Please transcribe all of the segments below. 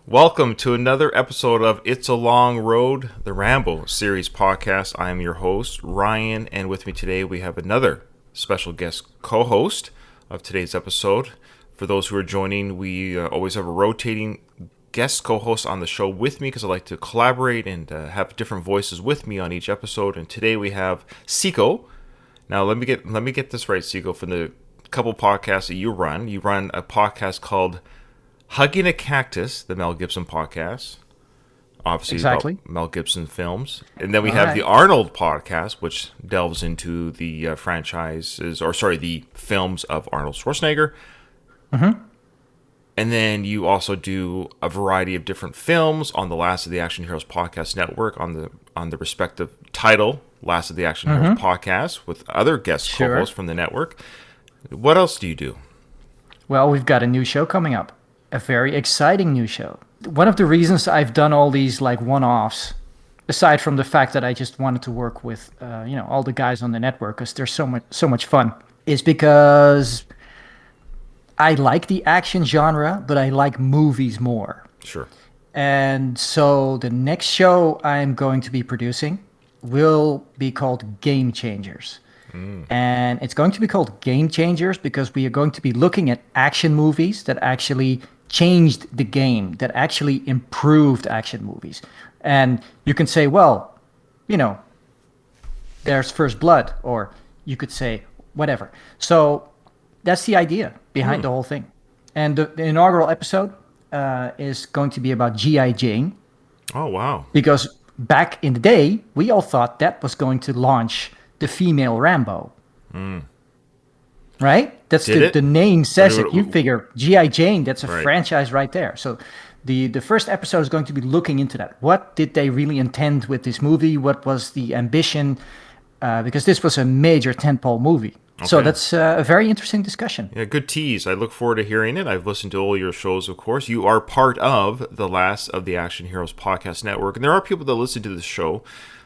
Welcome to another episode of It's a Long Road, the Rambo series podcast. I am your host, Ryan, and with me today we have another special guest co-host of today's episode. For those who are joining, we always have a rotating guest co-host on the show with me because I like to collaborate and have different voices with me on each episode. And today we have Seiko. Now let me get this right, Seiko. From the couple podcasts that you run a podcast called Hugging a Cactus, the Mel Gibson podcast, obviously exactly. About Mel Gibson films. And then we have the Arnold podcast, which delves into the the films of Arnold Schwarzenegger. Mm-hmm. And then you also do a variety of different films on the Last of the Action Heroes podcast network on the respective title, Last of the Action Heroes podcast, with other guest co-hosts from the network. What else do you do? Well, we've got a new show coming up. A very exciting new show. One of the reasons I've done all these like one-offs, aside from the fact that I just wanted to work with all the guys on the network because they're so much fun, is because I like the action genre, but I like movies more. Sure. And so the next show I'm going to be producing will be called Game Changers. And it's going to be called Game Changers because we are going to be looking at action movies that actually changed the game, that actually improved action movies. And you can say, well, there's First Blood, or you could say whatever. So that's the idea behind the whole thing. And the inaugural episode is going to be about G.I. Jane. Oh, wow. Because back in the day, we all thought that was going to launch the female Rambo. Right? That's the name says it. You figure G.I. Jane, that's a franchise right there. So the first episode is going to be looking into that. What did they really intend with this movie? What was the ambition? Because this was a major tentpole movie. Okay. So that's a very interesting discussion. Yeah, good tease. I look forward to hearing it. I've listened to all your shows, of course. You are part of the Last of the Action Heroes podcast network. And there are people that listen to this show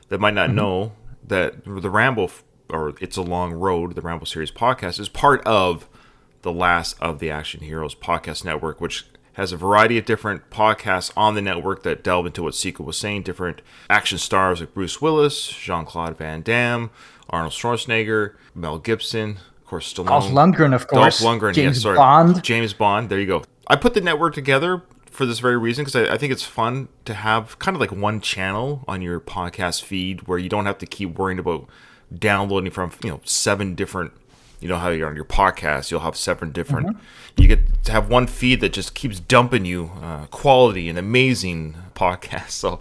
that might not know that the Rambo, or It's a Long Road, the Rambo series podcast, is part of the Last of the Action Heroes podcast network, which has a variety of different podcasts on the network that delve into what Seiko was saying, different action stars like Bruce Willis, Jean-Claude Van Damme, Arnold Schwarzenegger, Mel Gibson, of course, Stallone. Dolph Lundgren, of course. Dolph Lundgren, James Bond. James Bond, there you go. I put the network together for this very reason, because I think it's fun to have kind of like one channel on your podcast feed where you don't have to keep worrying about downloading from 7 different, how you're on your podcast, you'll have 7 different, you get to have one feed that just keeps dumping you quality and amazing podcasts. So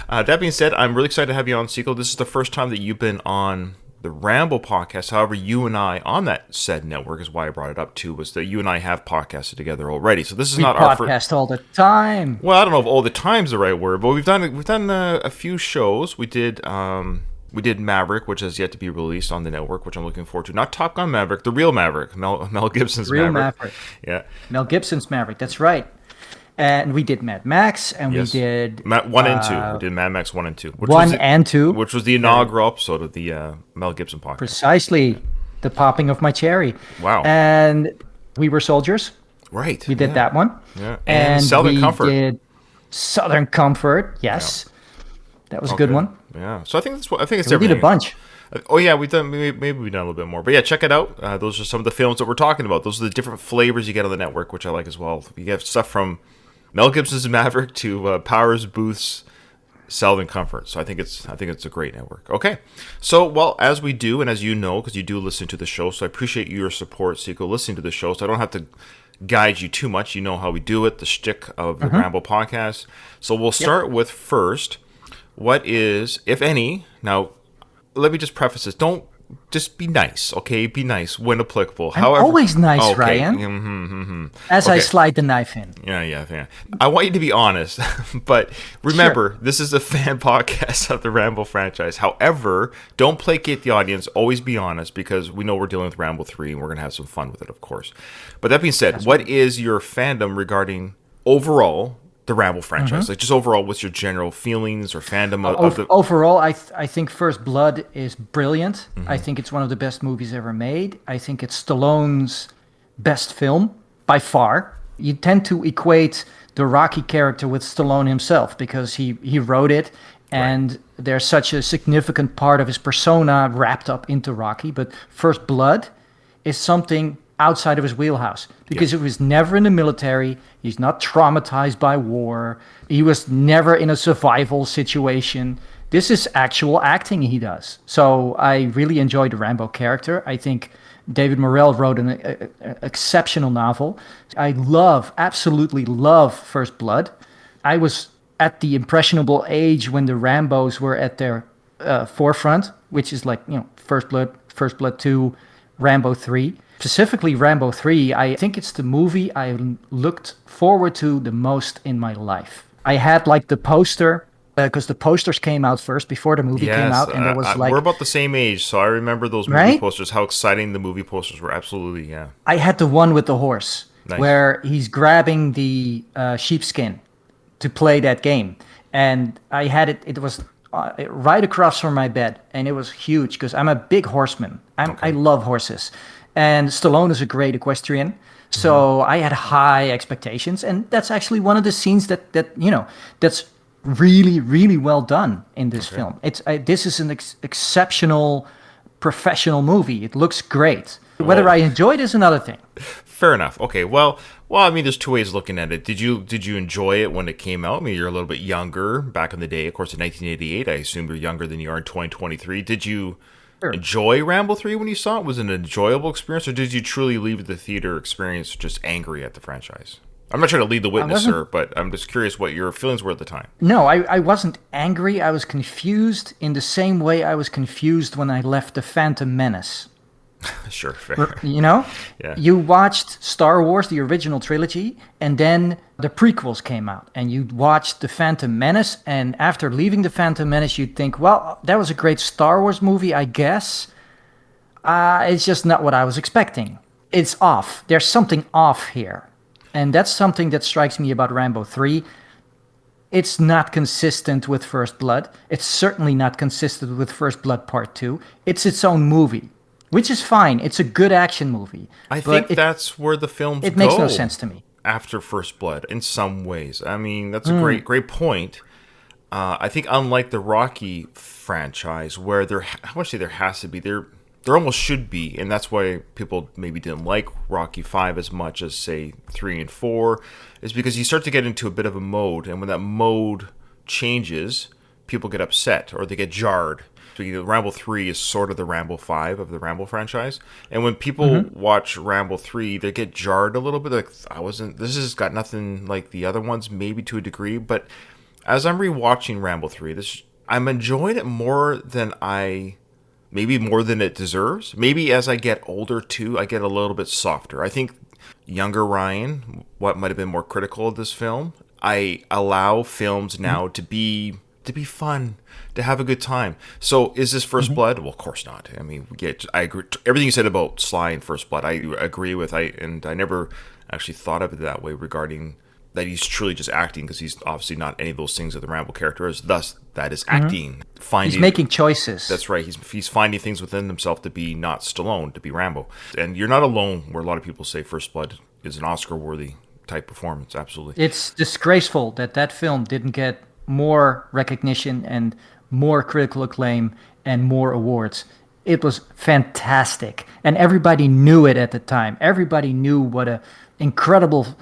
that being said, I'm really excited to have you on, Seiko. This is the first time that you've been on the Rambo podcast. However, you and I on that said network, is why I brought it up too, was that you and I have podcasted together already. So this is not our first podcast all the time. Well, I don't know if all the time's the right word, but we've done a few shows. We did Maverick, which has yet to be released on the network, which I'm looking forward to. Not Top Gun Maverick, the real Maverick, Mel Gibson's real Maverick. Yeah, Mel Gibson's Maverick. That's right. And we did Mad Max, and we did 1 and 2. We did Mad Max 1 and 2. And 2. Which was the inaugural episode of the Mel Gibson podcast. Precisely. The popping of my cherry. Wow. And we were soldiers. Right. We did that one. Yeah. And Southern Comfort. We did Southern Comfort. Yes. Yeah. That was a good one. Yeah. So I think it's we did a bunch. Oh yeah, we've done a little bit more, but yeah, check it out. Those are some of the films that we're talking about. Those are the different flavors you get on the network, which I like as well. You have stuff from Mel Gibson's Maverick to Powers Booth's Southern Comfort. So I think it's a great network. Okay, so well, as we do, and as you know, because you do listen to the show, so I appreciate your support, Seiko, listening to the show. So I don't have to guide you too much. You know how we do it, the shtick of the Rambo podcast. So we'll start with first. What is, if any, now let me just preface this. Don't just be nice, okay? Be nice when applicable. I'm always nice, Ryan. As I slide the knife in. Yeah. I want you to be honest, but remember, this is a fan podcast of the Rambo franchise. However, don't placate the audience. Always be honest, because we know we're dealing with Rambo 3, and we're going to have some fun with it, of course. But that being said, what is your fandom regarding overall the Rambo franchise? Like, just overall, what's your general feelings or fandom of the... Overall, I think First Blood is brilliant. I think it's one of the best movies ever made. I think it's Stallone's best film, by far. You tend to equate the Rocky character with Stallone himself, because he wrote it, and there's such a significant part of his persona wrapped up into Rocky. But First Blood is something outside of his wheelhouse, because he was never in the military. He's not traumatized by war. He was never in a survival situation. This is actual acting he does. So I really enjoyed the Rambo character. I think David Morrell wrote an exceptional novel. I absolutely love First Blood. I was at the impressionable age when the Rambos were at their forefront, which is like, First Blood 2, Rambo 3. Specifically, Rambo 3, I think it's the movie I looked forward to the most in my life. I had like the poster, because the posters came out first before the movie came out, and there was like... We're about the same age, so I remember those movie posters, how exciting the movie posters were. Absolutely, yeah. I had the one with the horse, where he's grabbing the sheepskin to play that game. And I had it was right across from my bed, and it was huge, because I'm a big horseman. I love horses. And Stallone is a great equestrian, so I had high expectations, and that's actually one of the scenes that's really, really well done in this film. This is an exceptional professional movie. It looks great. Whether I enjoy it is another thing. Fair enough. Okay, well, I mean, there's two ways of looking at it. Did you enjoy it when it came out? I mean, you're a little bit younger back in the day, of course, in 1988. I assume you're younger than you are in 2023. Did you enjoy Rambo 3 when you saw it? Was it an enjoyable experience, or did you truly leave the theater experience just angry at the franchise? I'm not trying to lead the witness, sir, but I'm just curious what your feelings were at the time. No, I wasn't angry. I was confused in the same way I was confused when I left The Phantom Menace. Sure, fair. Yeah. You watched Star Wars, the original trilogy, and then the prequels came out, and you watched The Phantom Menace, and after leaving The Phantom Menace, you'd think, well, that was a great Star Wars movie, I guess. It's just not what I was expecting. It's off. There's something off here. And that's something that strikes me about Rambo 3. It's not consistent with First Blood. It's certainly not consistent with First Blood Part 2. It's its own movie, which is fine. It's a good action movie. I think that's where the films go. It makes no sense to me. After First Blood, in some ways. I mean, that's a great point. I think unlike the Rocky franchise, where I want to say there has to be, there almost should be, and that's why people maybe didn't like Rocky 5 as much as, say, 3 and 4, is because you start to get into a bit of a mode, and when that mode changes, people get upset, or they get jarred. So, Rambo 3 is sort of the Rambo 5 of the Rambo franchise, and when people watch Rambo 3, they get jarred a little bit, like, this has got nothing like the other ones, maybe to a degree, but as I'm rewatching Rambo 3, I'm enjoying it more than maybe more than it deserves. Maybe as I get older, too, I get a little bit softer. I think younger Ryan, what might have been more critical of this film, I allow films now to be fun, to have a good time. So is this First Blood? Well, of course not. I mean, I agree. Everything you said about Sly and First Blood, I agree with. And I never actually thought of it that way regarding that he's truly just acting, because he's obviously not any of those things that the Rambo character is. Thus, that is acting. He's making choices. That's right. He's finding things within himself to be not Stallone, to be Rambo. And you're not alone where a lot of people say First Blood is an Oscar-worthy type performance. Absolutely. It's disgraceful that film didn't get more recognition and more critical acclaim and more awards. It was fantastic. And everybody knew it at the time. Everybody knew what an incredible,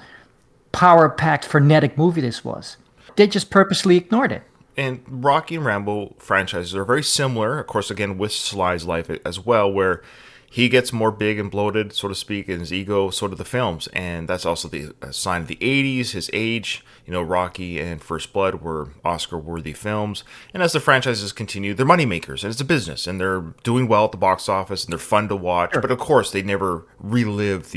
power-packed, frenetic movie this was. They just purposely ignored it. And Rocky and Rambo franchises are very similar, of course, again, with Sly's life as well, where he gets more big and bloated, so to speak, in his ego, so do the films. And that's also the sign of the 80s, his age. Rocky and First Blood were Oscar-worthy films. And as the franchises continue, they're moneymakers, and it's a business, and they're doing well at the box office, and they're fun to watch. Sure. But of course, they never relive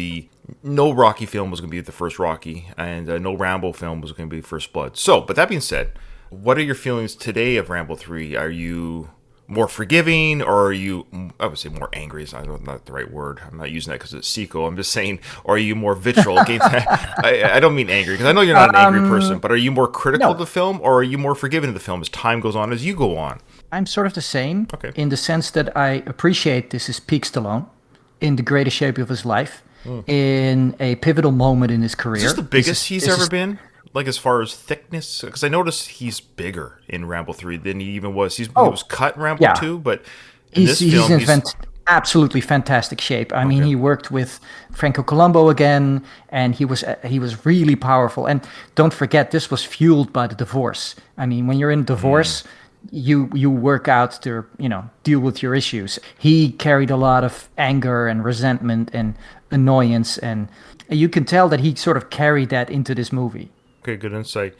no Rocky film was going to be the first Rocky, and no Rambo film was going to be First Blood. So, but that being said, what are your feelings today of Rambo 3? Are you more forgiving, or are you, I would say more angry is not the right word. I'm not using that because it's Seco. I'm just saying, or are you more vitriol against I don't mean angry, because I know you're not an angry person, but are you more critical of the film, or are you more forgiving of the film as time goes on, as you go on? I'm sort of the same, in the sense that I appreciate this is peak Stallone, in the greatest shape of his life, in a pivotal moment in his career. Is this the biggest he's ever been? like as far as thickness? Because I noticed he's bigger in Rambo 3 than he even was. He Oh, was cut in Rambo yeah. 2, but in He's this he's film, in he's absolutely fantastic shape. I mean, okay. he worked with Franco Colombo again, and he was really powerful. And don't forget, this was fueled by the divorce. I mean, when you're in divorce, you work out to deal with your issues. He carried a lot of anger and resentment and annoyance, and you can tell that he sort of carried that into this movie. Okay, good insight.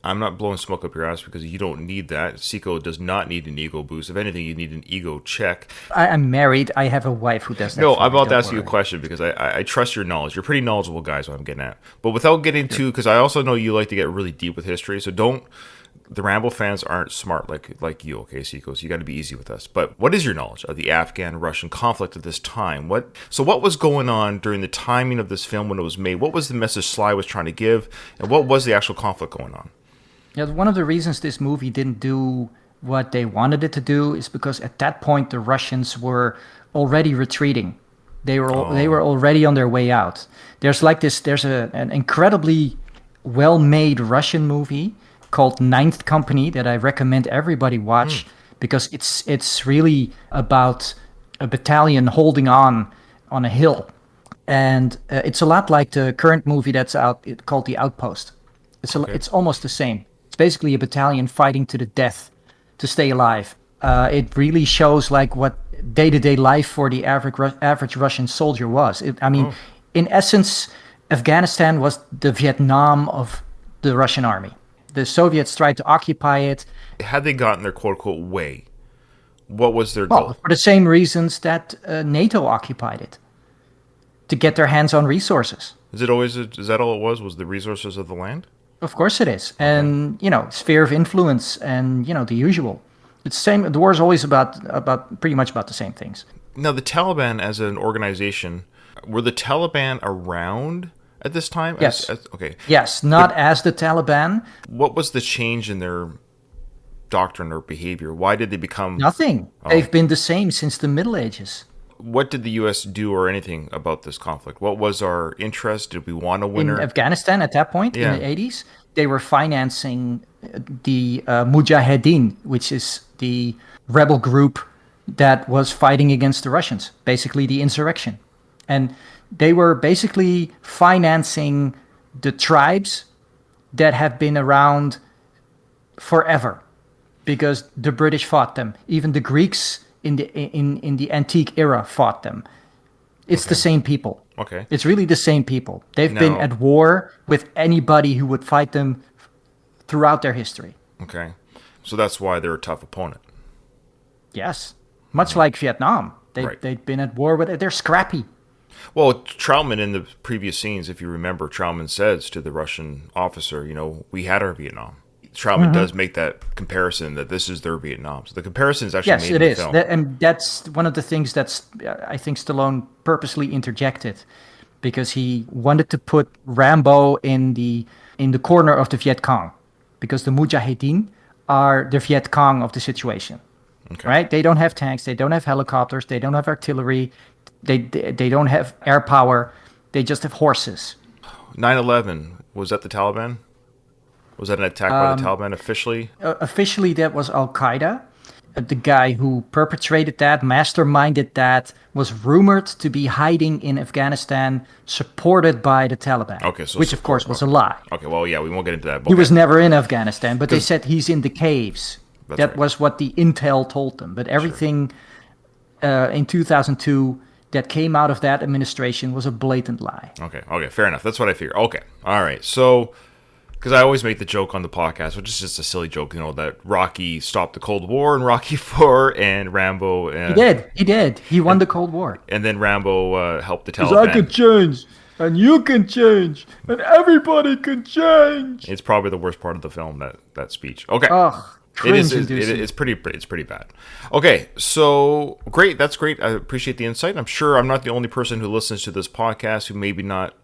I'm not blowing smoke up your ass because you don't need that. Seiko does not need an ego boost. If anything, you need an ego check. I'm married. I have a wife who does that No, for I'm me. about to Don't ask you a worry. question because I trust your knowledge. You're pretty knowledgeable guys, what I'm getting at. But without getting too, because I also know you like to get really deep with history, so don't. The Rambo fans aren't smart like you, okay, Seiko? So you got to be easy with us. But what is your knowledge of the Afghan-Russian conflict at this time? What was going on during the timing of this film when it was made? What was the message Sly was trying to give, and what was the actual conflict going on? Yeah, one of the reasons this movie didn't do what they wanted it to do is because at that point the Russians were already retreating. They were Oh, already on their way out. There's an incredibly well-made Russian movie called Ninth Company that I recommend everybody watch because it's really about a battalion holding on a hill, and it's a lot like the current movie that's out called The Outpost. okay. It's almost the same. It's basically a battalion fighting to the death to stay alive. It really shows like what day-to-day life for the average Russian soldier was. I mean, Oh, in essence, Afghanistan was the Vietnam of the Russian army. The Soviets tried to occupy it, had they gotten their quote-unquote way, what was their well, goal? for the same reasons that NATO occupied it, to get their hands on resources. Is that all it was? Was the resources of the land? Of course it is. Okay. And, sphere of influence and, the usual. It's same. The war is always about pretty much about the same things. Now, the Taliban as an organization, were the Taliban around at this time? Yes. Okay, Yes, but not as the Taliban. what was the change in their doctrine or behavior? Why did they become? Nothing. Oh, They've been the same since the Middle Ages. what did the U.S. do or anything about this conflict? What was our interest? Did we want a In winner? Afghanistan at that point in Yeah. the 80s, they were financing the Mujahideen, which is the rebel group that was fighting against the Russians, basically the insurrection. And they were basically financing the tribes that have been around forever because the British fought them. Even the Greeks in the antique era fought them. It's the Okay. same people. Okay. It's really the same people. They've been Now, at war with anybody who would fight them throughout their history. okay. So that's why they're a tough opponent. Yes, much like Vietnam, Right. they've been at war with it. They're scrappy. Well, Troutman in the previous scenes, if you remember, Troutman says to the Russian officer, we had our Vietnam. Troutman does make that comparison that this is their Vietnam. So the comparison is actually Yes, made it in the is, film. and that's one of the things that's I think Stallone purposely interjected because he wanted to put Rambo in the corner of the Viet Cong because the Mujahideen are the Viet Cong of the situation. Okay. Right? They don't have tanks, they don't have helicopters, they don't have artillery, they don't have air power, they just have horses. 9/11, was that the Taliban? Was that an attack by the Taliban officially? Officially, that was Al Qaeda. The guy who perpetrated that, masterminded that, was rumored to be hiding in Afghanistan, supported by the Taliban. Okay, so which of support. course was a lie. Okay, well, yeah, we won't get into that. But He okay. was never in Afghanistan, but they said he's in the caves. That's That right. was what the intel told them. But everything in 2002 that came out of that administration was a blatant lie. Okay, fair enough. That's what I figured. Okay, all right. So, because I always make the joke on the podcast, which is just a silly joke, that Rocky stopped the Cold War in Rocky Four, and Rambo, He did. He won the Cold War. and then Rambo helped the Because I could Taliban. change, and you can change, and everybody can change. It's probably the worst part of the film, that speech. Okay. Ugh, It is. cringe-inducing. It's pretty. It's pretty bad. Okay, so great. That's great. I appreciate the insight. I'm sure I'm not the only person who listens to this podcast who maybe not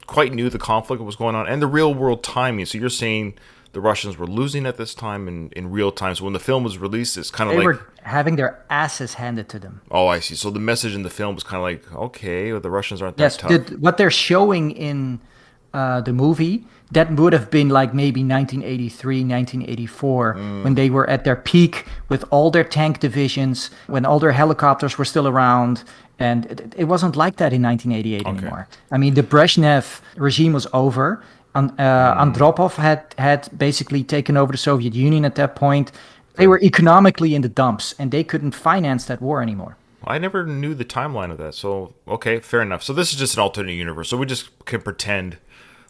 quite knew the conflict that was going on and the real world timing. So you're saying the Russians were losing at this time in real time. So when the film was released, it's kind of They like, were having their asses handed to them. oh, I see. So the message in the film was kind of like, okay, well, the Russians aren't that Yes, tough. what they're showing in the movie, that would have been like maybe 1983, 1984, when they were at their peak with all their tank divisions, when all their helicopters were still around. And it wasn't like that in 1988 Okay. anymore. I mean, the Brezhnev regime was over. Andropov had basically taken over the Soviet Union at that point. They were economically in the dumps, and they couldn't finance that war anymore. I never knew the timeline of that. So, okay, fair enough. So this is just an alternate universe. So we just can pretend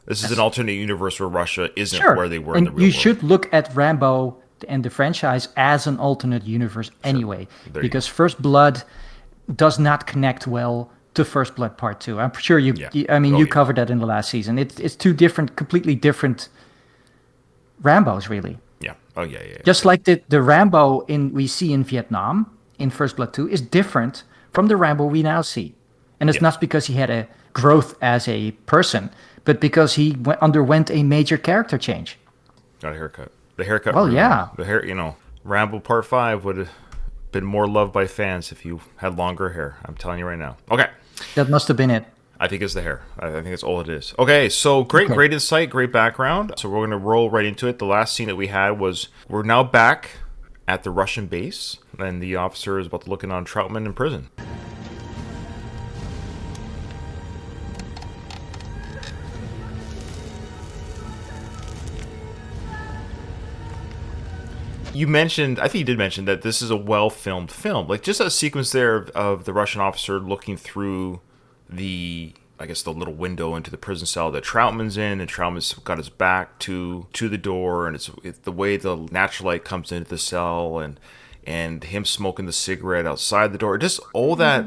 this is an alternate universe where Russia isn't Sure. where they were And in the real you world. should look at Rambo and the franchise as an alternate universe anyway, There you because First Blood does not connect well to First Blood Part 2. I'm sure Yeah. I mean, Oh, you yeah. covered that in the last season. It's two different, completely different Rambos, really. Yeah. Oh, yeah, yeah. Just like the Rambo we see in Vietnam in First Blood 2 is different from the Rambo we now see. And it's Yeah. not because he had a growth as a person, but because he underwent a major character change. Got a haircut. The haircut. Well, ruined yeah. it. The hair. Rambo Part 5 would have been more loved by fans if you had longer hair. I'm telling you right now. Okay. That must have been it. I think it's the hair. I think it's all it is. Okay, so great insight, great background. So we're going to roll right into it. The last scene that we had was we're now back at the Russian base, and the officer is about to look in on Troutman in prison. You mentioned, I think you did mention that this is a well-filmed film. Like just a sequence there of the Russian officer looking through I guess the little window into the prison cell that Troutman's in, and Troutman's got his back to the door, and it's the way the natural light comes into the cell, and him smoking the cigarette outside the door. Just all that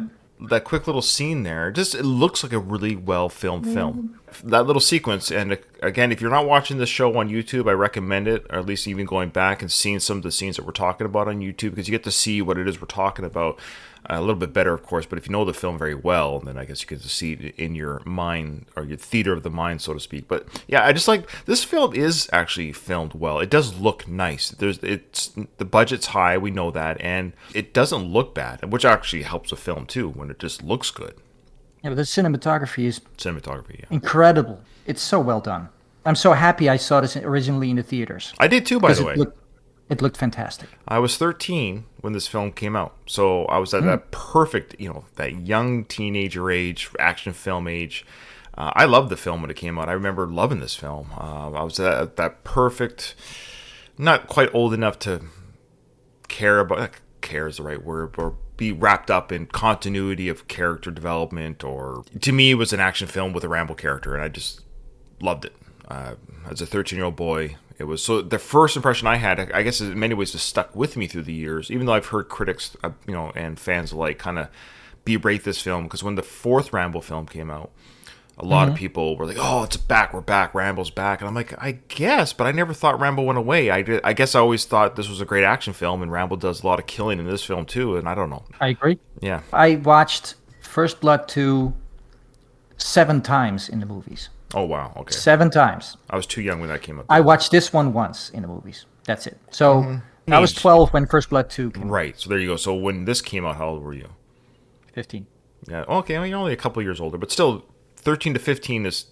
quick little scene there. It looks like a really well filmed film. That little sequence, and again, if you're not watching this show on YouTube, I recommend it, or at least even going back and seeing some of the scenes that we're talking about on YouTube, because you get to see what it is we're talking about a little bit better, of course. But if you know the film very well, then I guess you get to see it in your mind, or your theater of the mind, so to speak. But yeah, I just like this film is actually filmed well. It does look nice. The budget's high, we know that, and it doesn't look bad, which actually helps a film too when it just looks good. Yeah, but the cinematography is Cinematography, yeah. incredible. It's so well done. I'm so happy I saw this originally in the theaters. I did too, by the way. It looked fantastic. I was 13 when this film came out, so I was at that perfect, that young teenager age, action film age. I loved the film when it came out. I remember loving this film. I was at that perfect, not quite old enough to care about, care is the right word, or be wrapped up in continuity of character development, or to me it was an action film with a Rambo character, and I just loved it. As a 13-year-old boy, it was so the first impression I had, I guess in many ways, just stuck with me through the years, even though I've heard critics and fans alike kind of berate this film, because when the fourth Rambo film came out, a lot of people were like, oh, it's back, we're back, Rambo's back. And I'm like, I guess, but I never thought Rambo went away. I guess I always thought this was a great action film, and Rambo does a lot of killing in this film too, and I don't know. I agree. Yeah. I watched First Blood 2 7 times in the movies. Oh, wow. Okay. 7 times. I was too young when that came up. I watched this one once in the movies. That's it. So I was 12 when First Blood 2 came out. Right. So there you go. So when this came out, how old were you? 15. Yeah. Okay. Well, you're only a couple years older, but still, 13 to 15 is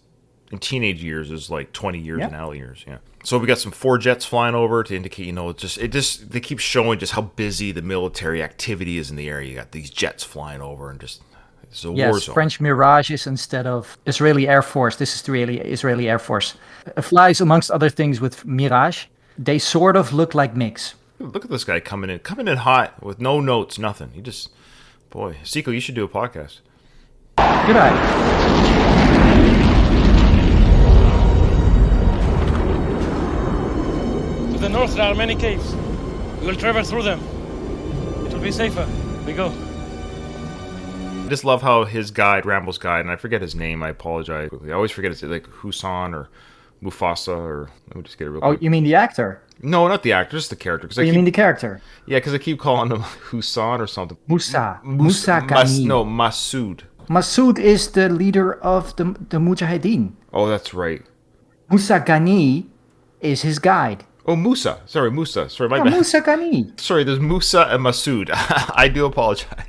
in teenage years is like 20 years in adult years. Yeah. So we got some 4 jets flying over to indicate, they keep showing just how busy the military activity is in the area. You got these jets flying over, and just it's a war zone. French Mirages instead of Israeli Air Force. This is the Israeli Air Force. It flies, amongst other things, with Mirage. They sort of look like MiGs. Look at this guy coming in hot with no notes, nothing. He just, boy, Seiko, you should do a podcast. Good eye. To the north there are many caves. We will traverse through them. It will be safer. We go. I just love how his guide, Rambo's guide, and I forget his name, I apologize. I always forget it's like Husan or Mufasa, or let me just get it real Oh, quick. you mean the actor? No, not the actor, just the character. Cause You mean the character? Yeah, because I keep calling him Husan or something. Musa Ghani. Masood. Masood is the leader of the Mujahideen. Oh, that's right. Musa Ghani is his guide. Oh, Musa. Sorry, Musa. Sorry, my Yeah, bad. Musa Ghani. Sorry, there's Musa and Masood. I do apologize.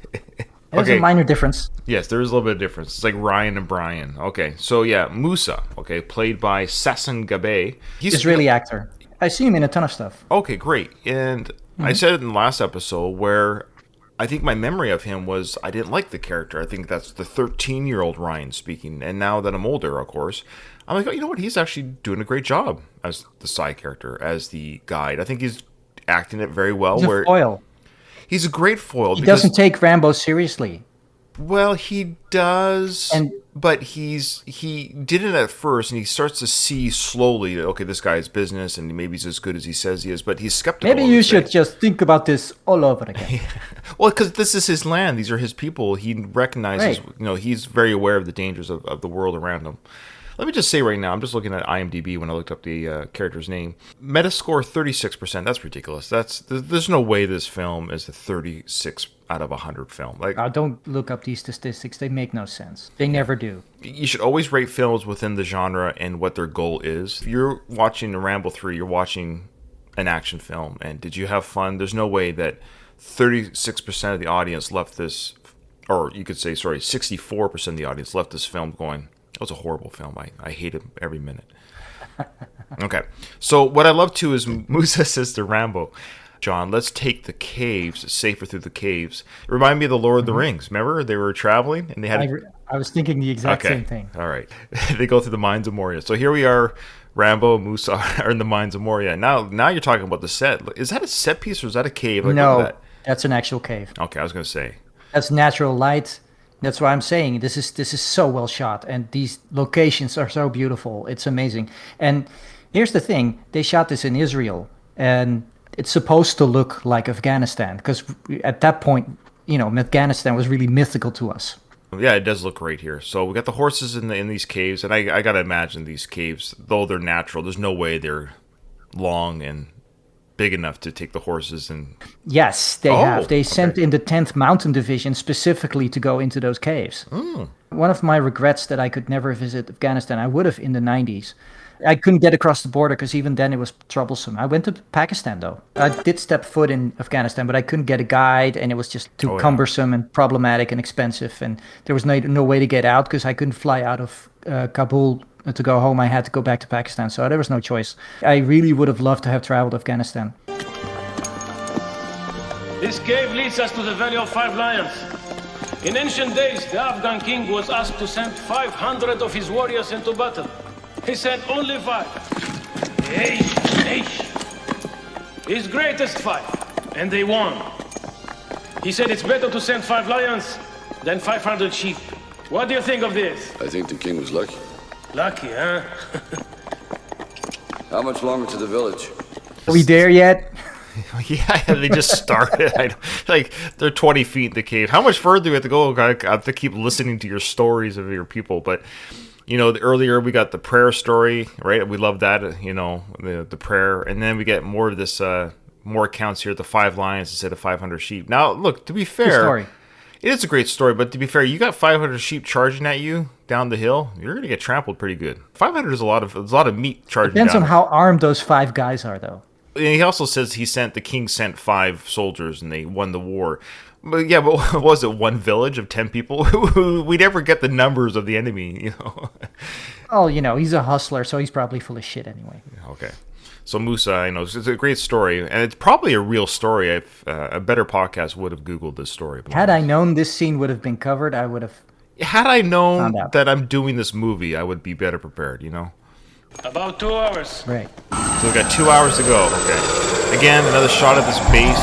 There's a Okay. minor difference. Yes, there is a little bit of difference. It's like Ryan and Brian. Okay, so yeah, Musa. Okay, played by Sasson Gabe. He's Israeli actor. I see him in a ton of stuff. Okay, great. And I said it in the last episode where I think my memory of him was I didn't like the character. I think that's the 13-year-old Ryan speaking. And now that I'm older, of course, I'm like, oh, you know what? He's actually doing a great job as the side character, as the guide. I think he's acting it very well. He's a foil. He's a great foil. He doesn't take Rambo seriously. Well, he does, And but he did it at first, and he starts to see slowly that, okay, this guy's business, and maybe he's as good as he says he is, but he's skeptical. maybe you should just think about this all over again. Well, because this is his land; these are his people. He recognizes, Right. He's very aware of the dangers of the world around him. Let me just say right now, I'm just looking at IMDb when I looked up the character's name. Metascore 36%. That's ridiculous. There's no way this film is a 36 out of 100 film. Like, Don't look up these statistics. They make no sense. They never do. you should always rate films within the genre and what their goal is. If you're watching Rambo 3, you're watching an action film, and did you have fun? There's no way that 36% of the audience left this, or you could say, sorry, 64% of the audience left this film going, that was a horrible film. I hated every minute. Okay. So what I love too is Musa says to Rambo, John, let's take the caves. It's safer through the caves. It reminded me of the Lord of the Rings. Remember? They were traveling and they had... I was thinking the exact same thing. All right. They go through the mines of Moria. So here we are. Rambo and Musa are in the mines of Moria. Now you're talking about the set. Is that a set piece or is that a cave? Like, No, that's an actual cave. Okay, I was going to say. That's natural light. That's why I'm saying this is so well shot, and these locations are so beautiful. It's amazing. And here's the thing: they shot this in Israel, and it's supposed to look like Afghanistan because at that point, Afghanistan was really mythical to us. Yeah, it does look great here. So we got the horses in these caves, and I got to imagine these caves, though they're natural, there's no way they're long and big enough to take the horses and... Yes, they have. They sent in the 10th Mountain Division specifically to go into those caves. One of my regrets that I could never visit Afghanistan, I would have in the 90s. I couldn't get across the border because even then it was troublesome. I went to Pakistan, though. I did step foot in Afghanistan, but I couldn't get a guide, and it was just too cumbersome and problematic and expensive, and there was no way to get out because I couldn't fly out of Kabul to go home. I had to go back to Pakistan, so there was no choice. I really would have loved to have traveled Afghanistan. This cave leads us to the Valley of Five Lions. In ancient days, the Afghan king was asked to send 500 of his warriors into battle. He sent only 5. His greatest 5. And they won. He said it's better to send 5 lions than 500 sheep. What do you think of this? I think the king was lucky. Lucky, huh? How much longer to the village? Are we there yet? Yeah, they just started. They're 20 feet in the cave. How much further do we have to go? I have to keep listening to your stories of your people. But, earlier we got the prayer story, right? We love that, the prayer. And then we get more of this, more accounts here, the 5 lions instead of 500 sheep. Now, look, to be fair, story. It is a great story. But to be fair, you got 500 sheep charging at you down the hill, you're going to get trampled pretty good. 500 is a lot of meat charging Depends down. on how armed those 5 guys are, though. And he also says the king sent 5 soldiers and they won the war. But yeah, but what was it, one village of 10 people? We never get the numbers of the enemy, Oh, he's a hustler, so he's probably full of shit anyway. Okay. So Musa, it's a great story, and it's probably a real story. A better podcast would have Googled this story. Had I known this scene would have been covered, I would have... Had I known that I'm doing this movie, I would be better prepared, About 2 hours. Right. So we've got 2 hours to go. Okay. Again, another shot of this base.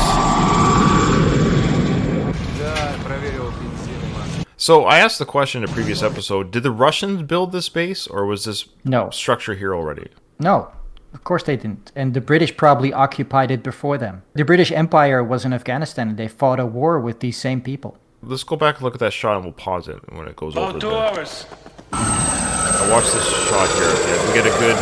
So I asked the question in a previous episode, did the Russians build this base, or was this structure here already? No, of course they didn't. And the British probably occupied it before them. The British Empire was in Afghanistan, and they fought a war with these same people. Let's go back and look at that shot, and we'll pause it when it goes over. About 2 hours. I watch this shot here. Okay? We get a good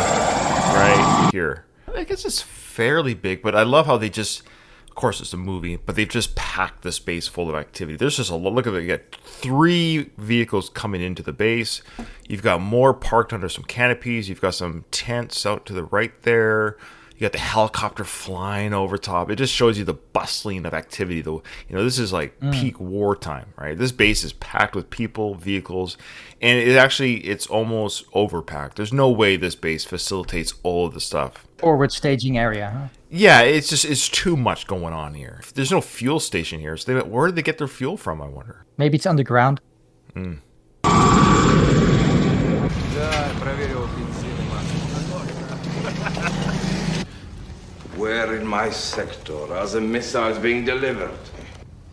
right here. I guess it's fairly big, but I love how they just... Of course, it's a movie, but they've just packed the space full of activity. There's just look at it. You got 3 vehicles coming into the base. You've got more parked under some canopies. You've got some tents out to the right there. You got the helicopter flying over top. It just shows you the bustling of activity. Though, this is like peak wartime, right? This base is packed with people, vehicles, and it's almost overpacked. There's no way this base facilitates all of the stuff. Forward staging area, huh? Yeah, it's too much going on here. There's no fuel station here. So where did they get their fuel from, I wonder? Maybe it's underground. Where in my sector are the missiles being delivered?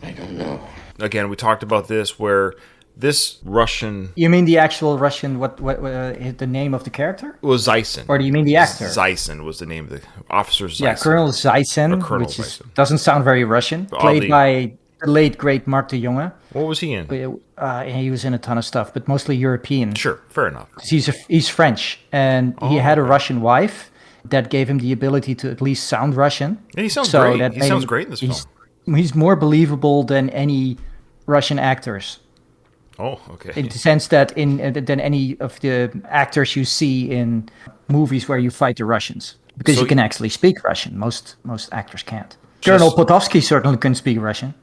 I don't know. Again, we talked about this where this Russian... You mean the actual Russian, what the name of the character? It was Zyson. Or do you mean the actor? Zyson was the name of the officer. Zyson. Yeah, Colonel Zyson, Colonel which Zyson. Doesn't sound very Russian. Played by the late, great Mark de Jonge. What was he in? He was in a ton of stuff, but mostly European. Sure, fair enough. He's French, and he had a Russian wife that gave him the ability to at least sound Russian. Yeah, he sounds great. He sounds great in this film. He's more believable than any Russian actors. Oh, okay. In the sense that than any of the actors you see in movies where you fight the Russians, because you can actually speak Russian. Most actors can't. Colonel Potovsky certainly couldn't speak Russian.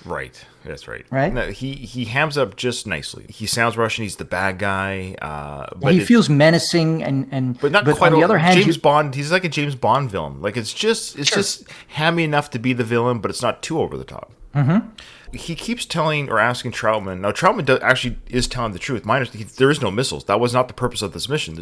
Right, that's right. Right. No, he hams up just nicely. He sounds Russian. He's the bad guy. But he feels menacing but not quite. On the other hand, James Bond. He's like a James Bond villain. Like it's just hammy enough to be the villain, but it's not too over the top. Mm-hmm. He keeps telling or asking Troutman. Now Troutman actually is telling the truth. There is no missiles. That was not the purpose of this mission.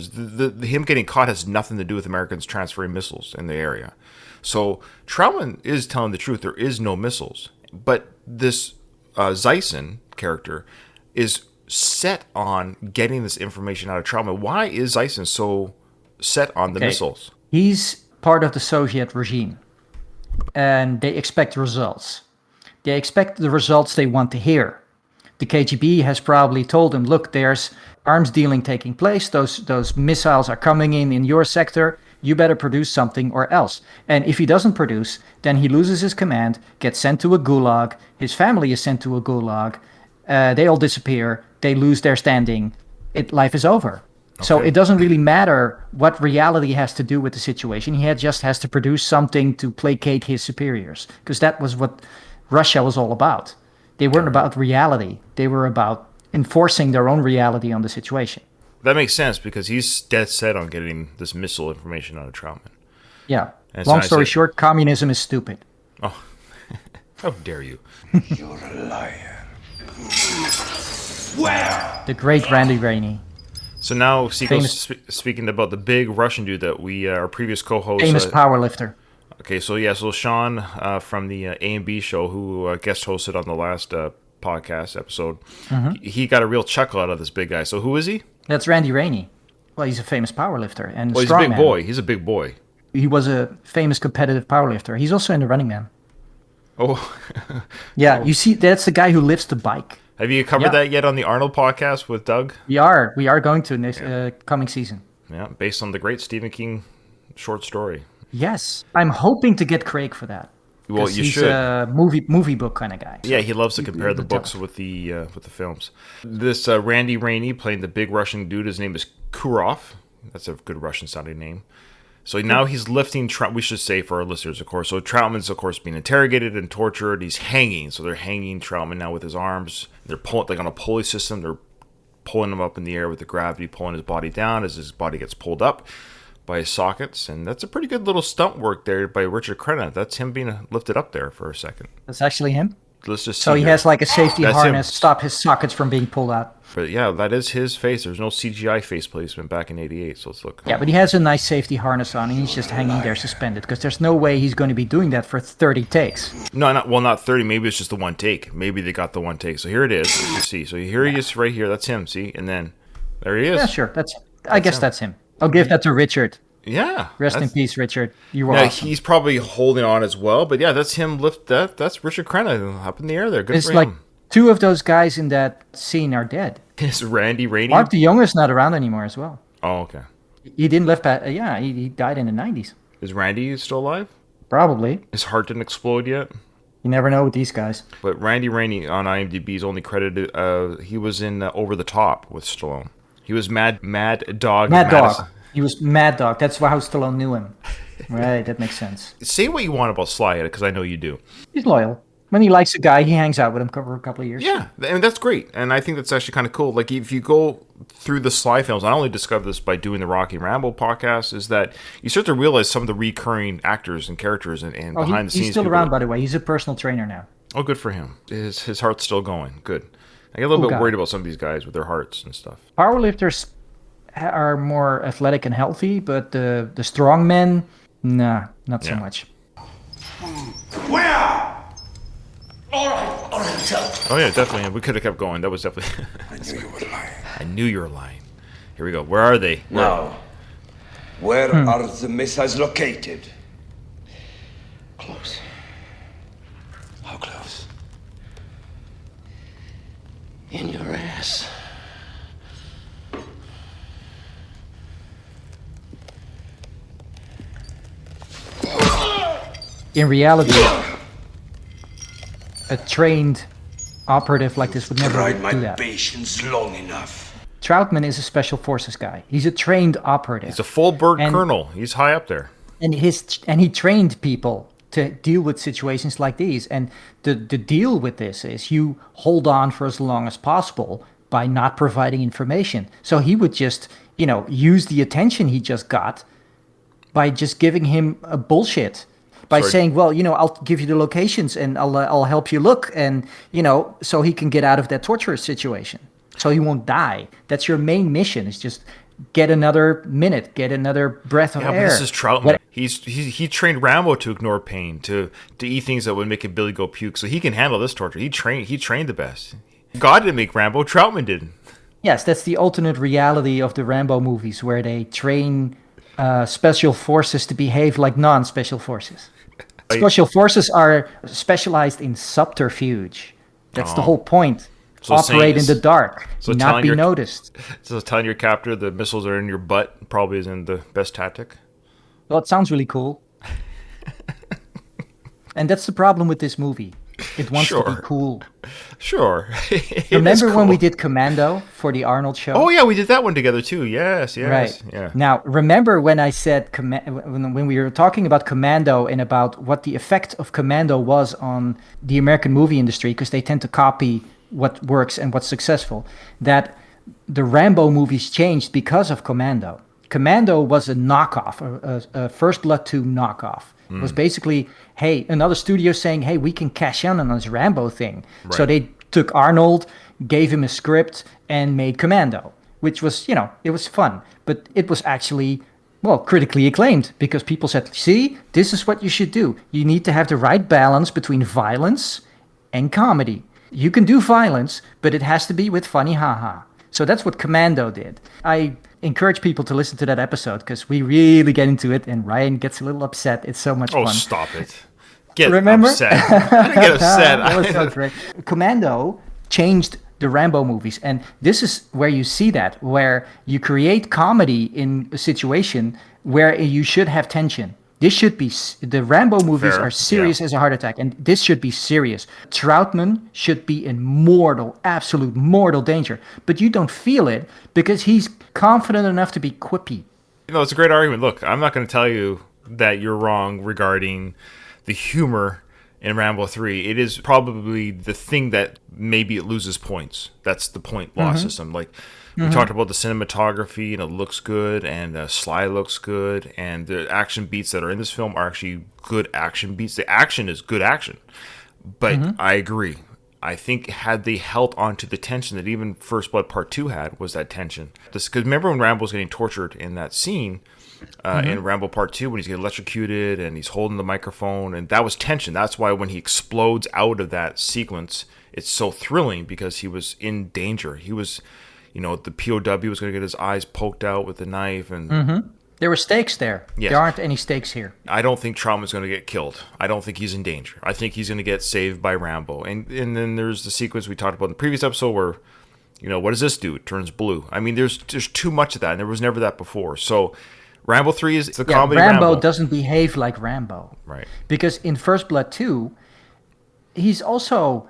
Him getting caught has nothing to do with Americans transferring missiles in the area. So Troutman is telling the truth. There is no missiles. But this Zyson character is set on getting this information out of Troutman. Why is Zyson so set on the missiles? He's part of the Soviet regime, and they expect results. They expect the results they want to hear. The KGB has probably told him, look, there's arms dealing taking place. Those missiles are coming in your sector. You better produce something or else. And if he doesn't produce, then he loses his command, gets sent to a gulag. His family is sent to a gulag. They all disappear. They lose their standing. Life is over. Okay. So it doesn't really matter what reality has to do with the situation. He just has to produce something to placate his superiors, because that was what Russia was all about. They weren't about reality. They were about enforcing their own reality on the situation. That makes sense because he's dead set on getting this missile information out of Troutman. Yeah. Long story short, communism is stupid. Oh, how dare you? You're a liar. Where? The great Randy Rainey. So now, speaking about the big Russian dude that our previous co-host... Famous powerlifter. Okay, so Sean from the A&B show, who guest hosted on the last podcast episode, he got a real chuckle out of this big guy. So who is he? That's Randy Rainey. Well, he's a famous powerlifter and he's a big boy. He's a big boy. He was a famous competitive powerlifter. He's also in The Running Man. Oh. Yeah, you see, that's the guy who lifts the bike. Have you covered that yet on the Arnold podcast with Doug? We are going to next coming season. Yeah, based on the great Stephen King short story. Yes. I'm hoping to get Craig for that. Well, you he's should. He's a movie book kind of guy. So yeah, he loves to compare the books with the films. This Randy Rainey playing the big Russian dude. His name is Kurov. That's a good Russian sounding name. So now he's lifting. We should say for our listeners, of course. So Troutman's, of course, being interrogated and tortured. He's hanging. So they're hanging Troutman now with his arms. They're pulling like on a pulley system. They're pulling him up in the air with the gravity, pulling his body down as his body gets pulled up by his sockets. And that's a pretty good little stunt work there by Richard Crenna. That's him being lifted up there for a second. That's actually him? Let's just so he has like a safety harness to stop his sockets from being pulled out. But yeah, that is his face. There's no CGI face placement back in '88, so let's look. Yeah, but he has a nice safety harness on, and he's just hanging there suspended, because there's no way he's going to be doing that for 30 takes. No, not 30. Maybe it's just the one take. Maybe they got the one take. So here it is. You see. So here he is right here. That's him. See? And then there he is. Yeah, sure. I guess that's him. I'll give that to Richard. Yeah. Rest in peace, Richard. You were awesome. He's probably holding on as well, but yeah, that's him. That's Richard Crenna up in the air there. Good for him. It's like two of those guys in that scene are dead. Is Randy Rainey? Mark de Jonge is not around anymore as well. Oh, okay. He didn't live past. Yeah, he died in the 90s. Is Randy still alive? Probably. His heart didn't explode yet. You never know with these guys. But Randy Rainey on IMDb is only credited. He was in Over the Top with Stallone. He was Mad Dog. Mad Dog. He was Mad Dog. That's how Stallone knew him. Right, that makes sense. Say what you want about Sly, because I know you do. He's loyal. When he likes a guy, he hangs out with him for a couple of years. Yeah, and that's great. And I think that's actually kind of cool. Like, if you go through the Sly films, I only discovered this by doing the Rocky and Rambo podcast, is that you start to realize some of the recurring actors and characters and behind the scenes. He's still around, by the way. He's a personal trainer now. Oh, good for him. His heart's still going. Good. I get a little bit worried about some of these guys with their hearts and stuff. Powerlifters are more athletic and healthy, but the strong men, nah, not so much. Where? All right, tell. Oh, yeah, definitely. We could have kept going. That was definitely... I knew you were lying. I knew you were lying. Here we go. Where are they? Now, where are the missiles located? Close. How close? In your ass. In reality, a trained operative like this would never Tried my do that. patience long enough. Troutman is a special forces guy. He's a trained operative. He's a full bird colonel. He's high up there. And he trained people to deal with situations like these. And the deal with this is you hold on for as long as possible by not providing information. So he would just, use the attention he just got by just giving him a bullshit. By saying, well, I'll give you the locations and I'll help you look, and so he can get out of that torturous situation, so he won't die. That's your main mission: is just get another minute, get another breath of air. Yeah, but this is Troutman. He trained Rambo to ignore pain, to eat things that would make a Billy go puke, so he can handle this torture. He trained the best. God didn't make Rambo. Troutman did. Yes, that's the alternate reality of the Rambo movies, where they train special forces to behave like non-special forces. Special forces are specialized in subterfuge. That's the whole point. So Operate in the dark, not be noticed. So telling your captor the missiles are in your butt probably isn't the best tactic? Well, it sounds really cool. And that's the problem with this movie. It wants to be cool. Sure. Remember when we did Commando for the Arnold show? Oh, yeah, we did that one together, too. Yes. Right. Yeah. Now, remember when I said, when we were talking about Commando and about what the effect of Commando was on the American movie industry, because they tend to copy what works and what's successful, that the Rambo movies changed because of Commando. Commando was a knockoff, a First Blood 2 knockoff. It was basically, hey, another studio saying, hey, we can cash in on this Rambo thing. Right. So they took Arnold, gave him a script, and made Commando, which was, it was fun. But it was actually, critically acclaimed, because people said, see, this is what you should do. You need to have the right balance between violence and comedy. You can do violence, but it has to be with funny haha. So that's what Commando did. I encourage people to listen to that episode, because we really get into it, and Ryan gets a little upset. It's so much fun. Oh, stop it. Remember? Upset. I didn't get upset. That was so great. Commando changed the Rambo movies, and this is where you see that, where you create comedy in a situation where you should have tension. This should be, the Rambo movies are serious as a heart attack, and this should be serious. Troutman should be in absolute mortal danger, but you don't feel it because he's confident enough to be quippy. It's a great argument. Look, I'm not going to tell you that you're wrong regarding the humor in Rambo 3. It is probably the thing that maybe it loses points. That's the point loss system. Like, we talked about the cinematography, and it looks good, and Sly looks good, and the action beats that are in this film are actually good action beats. The action is good action. But I agree. I think had they held on to the tension that even First Blood Part 2 had, was that tension. Because remember when Rambo's getting tortured in that scene in Rambo Part 2, when he's getting electrocuted and he's holding the microphone, and that was tension. That's why when he explodes out of that sequence, it's so thrilling, because he was in danger. He was... the POW was going to get his eyes poked out with a knife. And there were stakes there. Yes. There aren't any stakes here. I don't think Troutman's going to get killed. I don't think he's in danger. I think he's going to get saved by Rambo. And then there's the sequence we talked about in the previous episode where, what does this do? It turns blue. I mean, there's too much of that, and there was never that before. So Rambo 3 is the comedy Rambo doesn't behave like Rambo. Right. Because in First Blood 2, he's also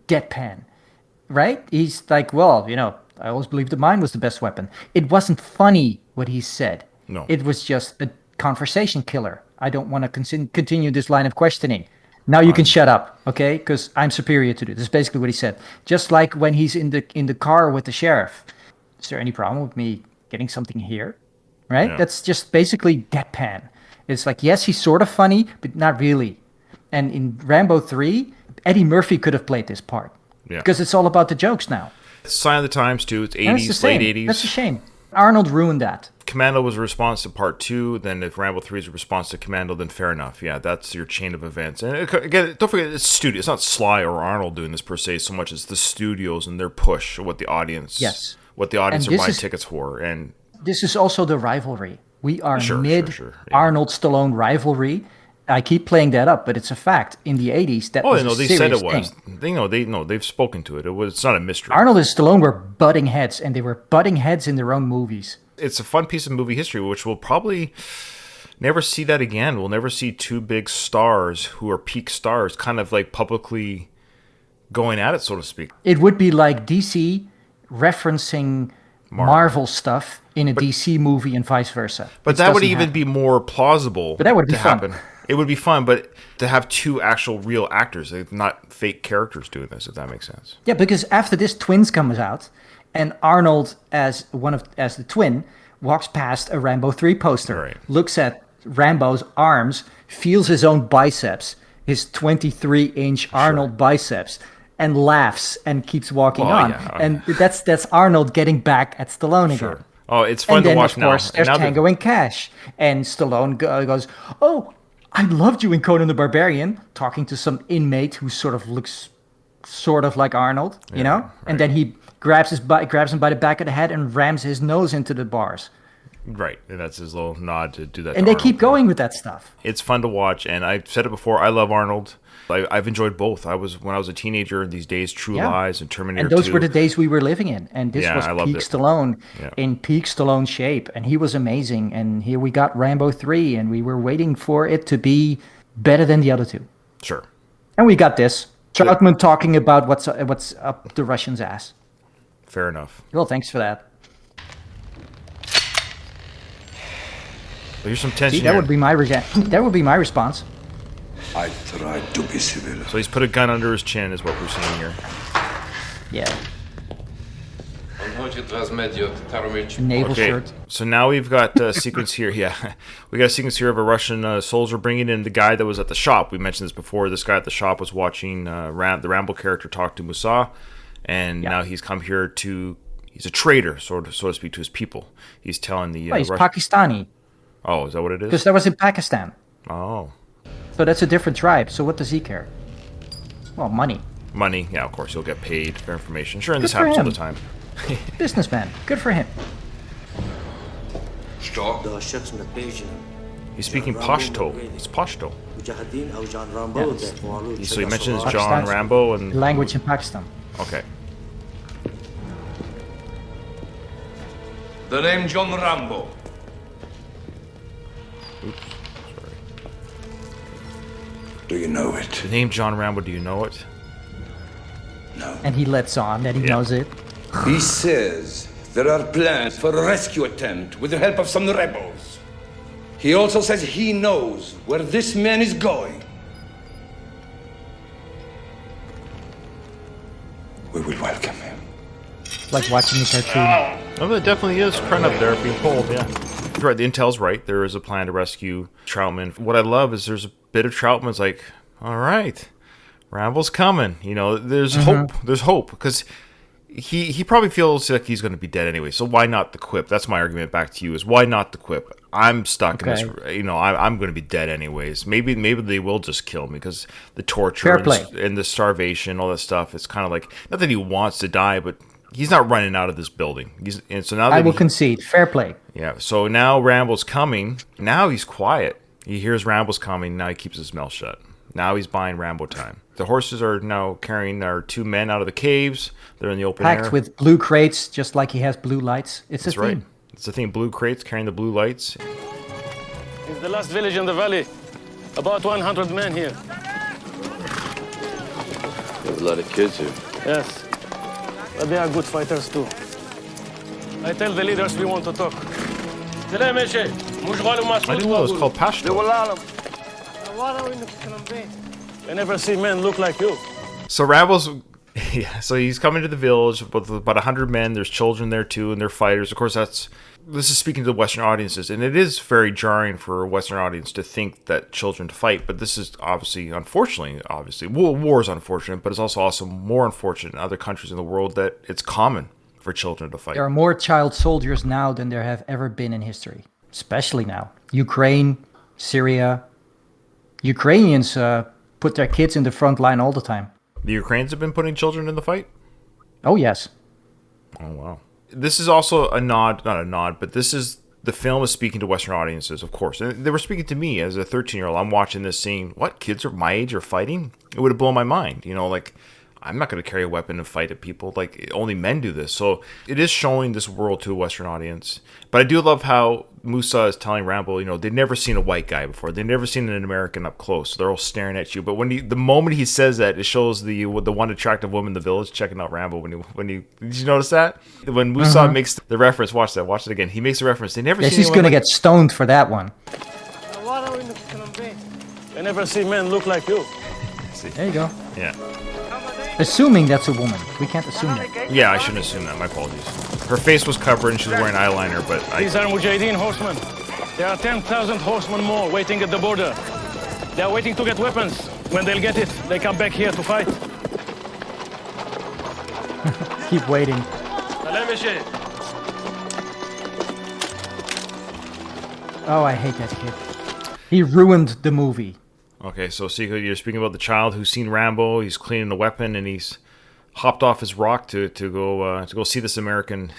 deadpan, right? He's like, I always believed the mind was the best weapon. It wasn't funny what he said. No. It was just a conversation killer. I don't want to continue this line of questioning. Now you can shut up, okay? Because I'm superior to this. This is basically what he said. Just like when he's in the car with the sheriff. Is there any problem with me getting something here? Right? Yeah. That's just basically deadpan. It's like, yes, he's sort of funny, but not really. And in Rambo 3, Eddie Murphy could have played this part. Yeah. Because it's all about the jokes now. Sign of the times, too. It's And it's the 80s, same. late 80s. That's a shame. Arnold ruined that. Commando was a response to part 2. Then if Rambo 3 is a response to Commando, then fair enough. Yeah, that's your chain of events. And again, don't forget, it's studio. It's not Sly or Arnold doing this per se so much as the studios and their push of what the audience are buying tickets for. And this is also the rivalry. We are Sure, mid sure, yeah. Arnold Stallone rivalry. I keep playing that up, but it's a fact. In the 80s, that was a they serious said it was. thing. They've spoken to it. It's not a mystery. Arnold and Stallone were butting heads, and they were butting heads in their own movies. It's a fun piece of movie history, which we'll probably never see that again. We'll never see two big stars who are peak stars kind of like publicly going at it, so to speak. It would be like DC referencing Marvel stuff in a DC movie and vice versa. But that would even be more plausible. But that would be to fun. happen. It would be fun, but to have two actual real actors, not fake characters doing this, if that makes sense. Yeah, because after this, Twins comes out, and Arnold, as the twin, walks past a Rambo 3 poster, Right. looks at Rambo's arms, feels his own biceps, his 23-inch Arnold biceps, and laughs and keeps walking on. Yeah. And that's Arnold getting back at Stallone Sure. again. Oh, it's fun And to then, watch of now. course, there's And now Tango and Cash. And Stallone goes, "Oh, I loved you in Conan the Barbarian," talking to some inmate who sort of looks sort of like Arnold, you know? right. And then he grabs him by the back of the head and rams his nose into the bars. Right, and that's his little nod to do that. And to they keep Arnold. going with that stuff. It's fun to watch, and I've said it before. I love Arnold. I've enjoyed both. When I was a teenager, these days, True Yeah. Lies and Terminator. And those 2. were the days we were living in. And this Yeah, was I loved peak it. Stallone Yeah. in peak Stallone shape. And he was amazing. And here we got Rambo 3, and we were waiting for it to be better than the other two. Sure. And we got this. Troutman talking about what's up the Russians' ass. Fair enough. Well, thanks for that. But here's some tension See, that here. would be my response. I tried to be civil. So he's put a gun under his chin, is what we're seeing here. Yeah. Naval Naval Okay, shirt. so now we've got a sequence here. Yeah, we got a sequence here of a Russian soldier bringing in the guy that was at the shop. We mentioned this before. This guy at the shop was watching the Rambo character talk to Musa, and now he's come here to. He's a traitor, so to speak, to his people. He's telling the. He's Pakistani, Oh, is that what it because is? that was in Pakistan. Oh, So that's a different tribe. So what does he care? Well, money. money. Yeah, of course, you'll get paid for information. Sure, and this Good for happens all him. the time. Businessman. Good for him. Stop. He's speaking Pashto. It's Pashto. So he mentions John Pakistan's Rambo and language in Pakistan. okay. The name John Rambo. Sorry. Do you know it? The name John Rambo. Do you know it? No. And he lets on that he Yeah. knows it. He says there are plans for a rescue attempt with the help of some rebels. He also says he knows where this man is going. We will welcome him. Like watching a cartoon. Oh, there definitely is Kren up there being pulled, yeah. You're right, the intel's right. There is a plan to rescue Troutman. What I love is there's a bit of Troutman's like, all right, Rambo's coming. You know, there's hope. There's hope. Because he probably feels like he's going to be dead anyway. So why not the quip? That's my argument back to you is why not the quip? I'm stuck in this, you know, I'm going to be dead anyways. Maybe they will just kill me because the torture and the starvation, all that stuff. It's kind of like, not that he wants to die, but he's not running out of this building. And so now that I will concede. Fair play. yeah. So now Rambo's coming. Now he's quiet. He hears Rambo's coming. Now he keeps his mouth shut. Now he's buying Rambo time. The horses are now carrying our two men out of the caves. They're in the open Packed air. with blue crates, just like he has blue lights. It's That's a right. theme. It's the thing. Blue crates carrying the blue lights. It's the last village in the valley. About 100 men here. You have a lot of kids here. Yes. But they are good fighters too. I tell the leaders we want to talk. Salam, Meshe. I didn't know it was called pashto. I never see men look like you. So Rambo's, yeah, so he's coming to the village with about 100 men. There's children there too, and they're fighters. Of course, this is speaking to Western audiences, and it is very jarring for a Western audience to think that children fight. But this is obviously, unfortunately, war is unfortunate, but it's also more unfortunate in other countries in the world that it's common for children to fight. There are more child soldiers now than there have ever been in history, especially now. Ukraine, Syria. Ukrainians put their kids in the front line all the time. The Ukrainians have been putting children in the fight? Oh, yes. Oh, wow. This is also not a nod, but the film is speaking to Western audiences, of course. And they were speaking to me as a 13-year-old. I'm watching this scene. What? Kids are my age are fighting? It would have blown my mind. You know, like, I'm not going to carry a weapon and fight at people. Like, only men do this. So it is showing this world to a Western audience. But I do love how Musa is telling Rambo, you know, they've never seen a white guy before. They've never seen an American up close. So they're all staring at you. But the moment he says that, it shows the one attractive woman in the village checking out Rambo. When he did you notice that? When Musa makes the reference, watch it again. He makes the reference. They never. Yeah, she's going to get stoned for that one. I never see men look like you. There you go. Yeah. Assuming that's a woman. We can't assume that. Yeah, I shouldn't assume that. My apologies. Her face was covered and she was wearing eyeliner, but These are Mujahideen horsemen. There are 10,000 horsemen more waiting at the border. They are waiting to get weapons. When they'll get it, they come back here to fight. Keep waiting. Oh, I hate that kid. He ruined the movie. Okay, so Seiko, you're speaking about the child who's seen Rambo. He's cleaning a weapon, and he's hopped off his rock to go see this American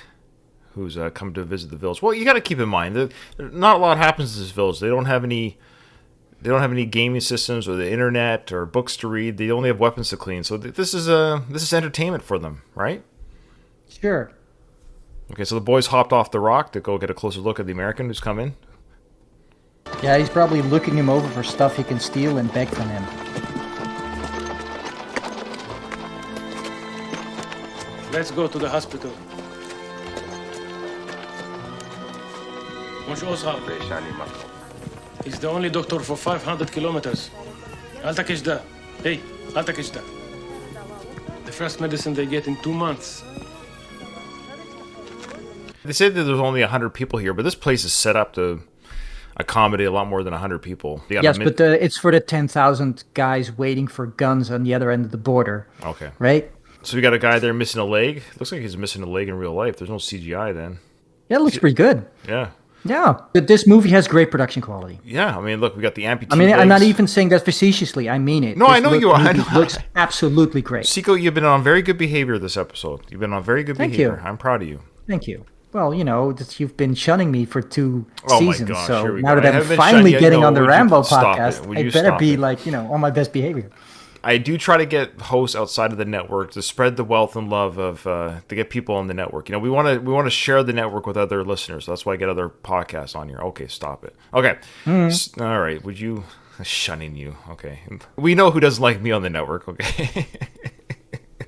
who's come to visit the village. Well, you got to keep in mind that not a lot happens in this village. They don't have any gaming systems or the internet or books to read. They only have weapons to clean. So this is entertainment for them, right? Sure. Okay, so the boys hopped off the rock to go get a closer look at the American who's come in. Yeah, he's probably looking him over for stuff he can steal and beg from him. Let's go to the hospital. He's the only doctor for 500 kilometers. Hey, the first medicine they get in 2 months. They said that there's only 100 people here, but this place is set up to accommodate a lot more than 100 people. Yes, but it's for the 10,000 guys waiting for guns on the other end of the border. Okay. Right? So we got a guy there missing a leg. Looks like he's missing a leg in real life. There's no CGI then. Yeah, it looks pretty good. Yeah. Yeah. This movie has great production quality. Yeah, I mean, look, we got the amputee. I mean, legs. I'm not even saying that facetiously. I mean it. No, I know you are. I know. It looks absolutely great. Seiko, you've been on very good behavior this episode. You've been on very good behavior. Thank you. I'm proud of you. Thank you. Well, you know, you've been shunning me for 2 seasons, my gosh, so here we now go. that I I'm haven't finally shunned getting yet. on the Would you Rambo stop it? podcast, Would I you better stop be it? like, on my best behavior. I do try to get hosts outside of the network to spread the wealth and love of to get people on the network. You know, we want to share the network with other listeners. That's why I get other podcasts on here. Okay, stop it. Okay, all right. Would you shunning you? Okay, we know who doesn't like me on the network. Okay.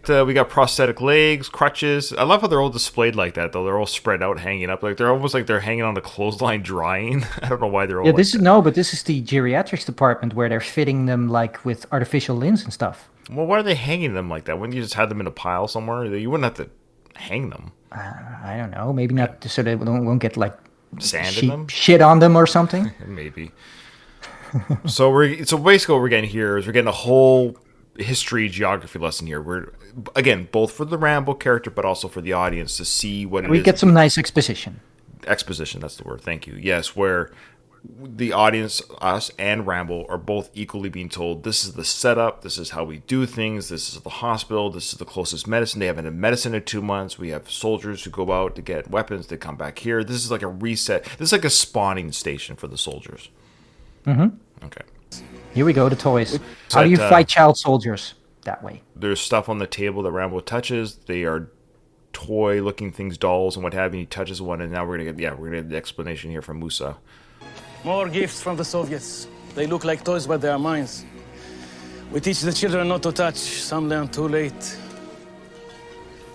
We got prosthetic legs, crutches. I love how they're all displayed like that, though. They're all spread out, hanging up. Like they're almost like they're hanging on a clothesline drying. I don't know why they're all Yeah, like this that. is no, but this is the geriatrics department where they're fitting them like with artificial limbs and stuff. Well, why are they hanging them like that? Wouldn't you just have them in a pile somewhere? You wouldn't have to hang them. I don't know. Maybe not so they won't get like Sand in them? shit on them or something. Maybe. So basically what we're getting here is we're getting a whole history geography lesson here. We're again both for the Rambo character but also for the audience to see what it is. We get some nice exposition. Exposition, that's the word. Thank you. Yes, where the audience, us and Rambo, are both equally being told this is the setup, this is how we do things, this is the hospital, this is the closest medicine. They haven't had medicine in 2 months. We have soldiers who go out to get weapons. They come back here. This is like a reset. This is like a spawning station for the soldiers. Mm-hmm. Okay. Here we go, the toys. How do you fight child soldiers that way? There's stuff on the table that Rambo touches. They are toy-looking things, dolls and what have you. He touches one, and now we're gonna get the explanation here from Musa. More gifts from the Soviets. They look like toys, but they are mines. We teach the children not to touch. Some learn too late.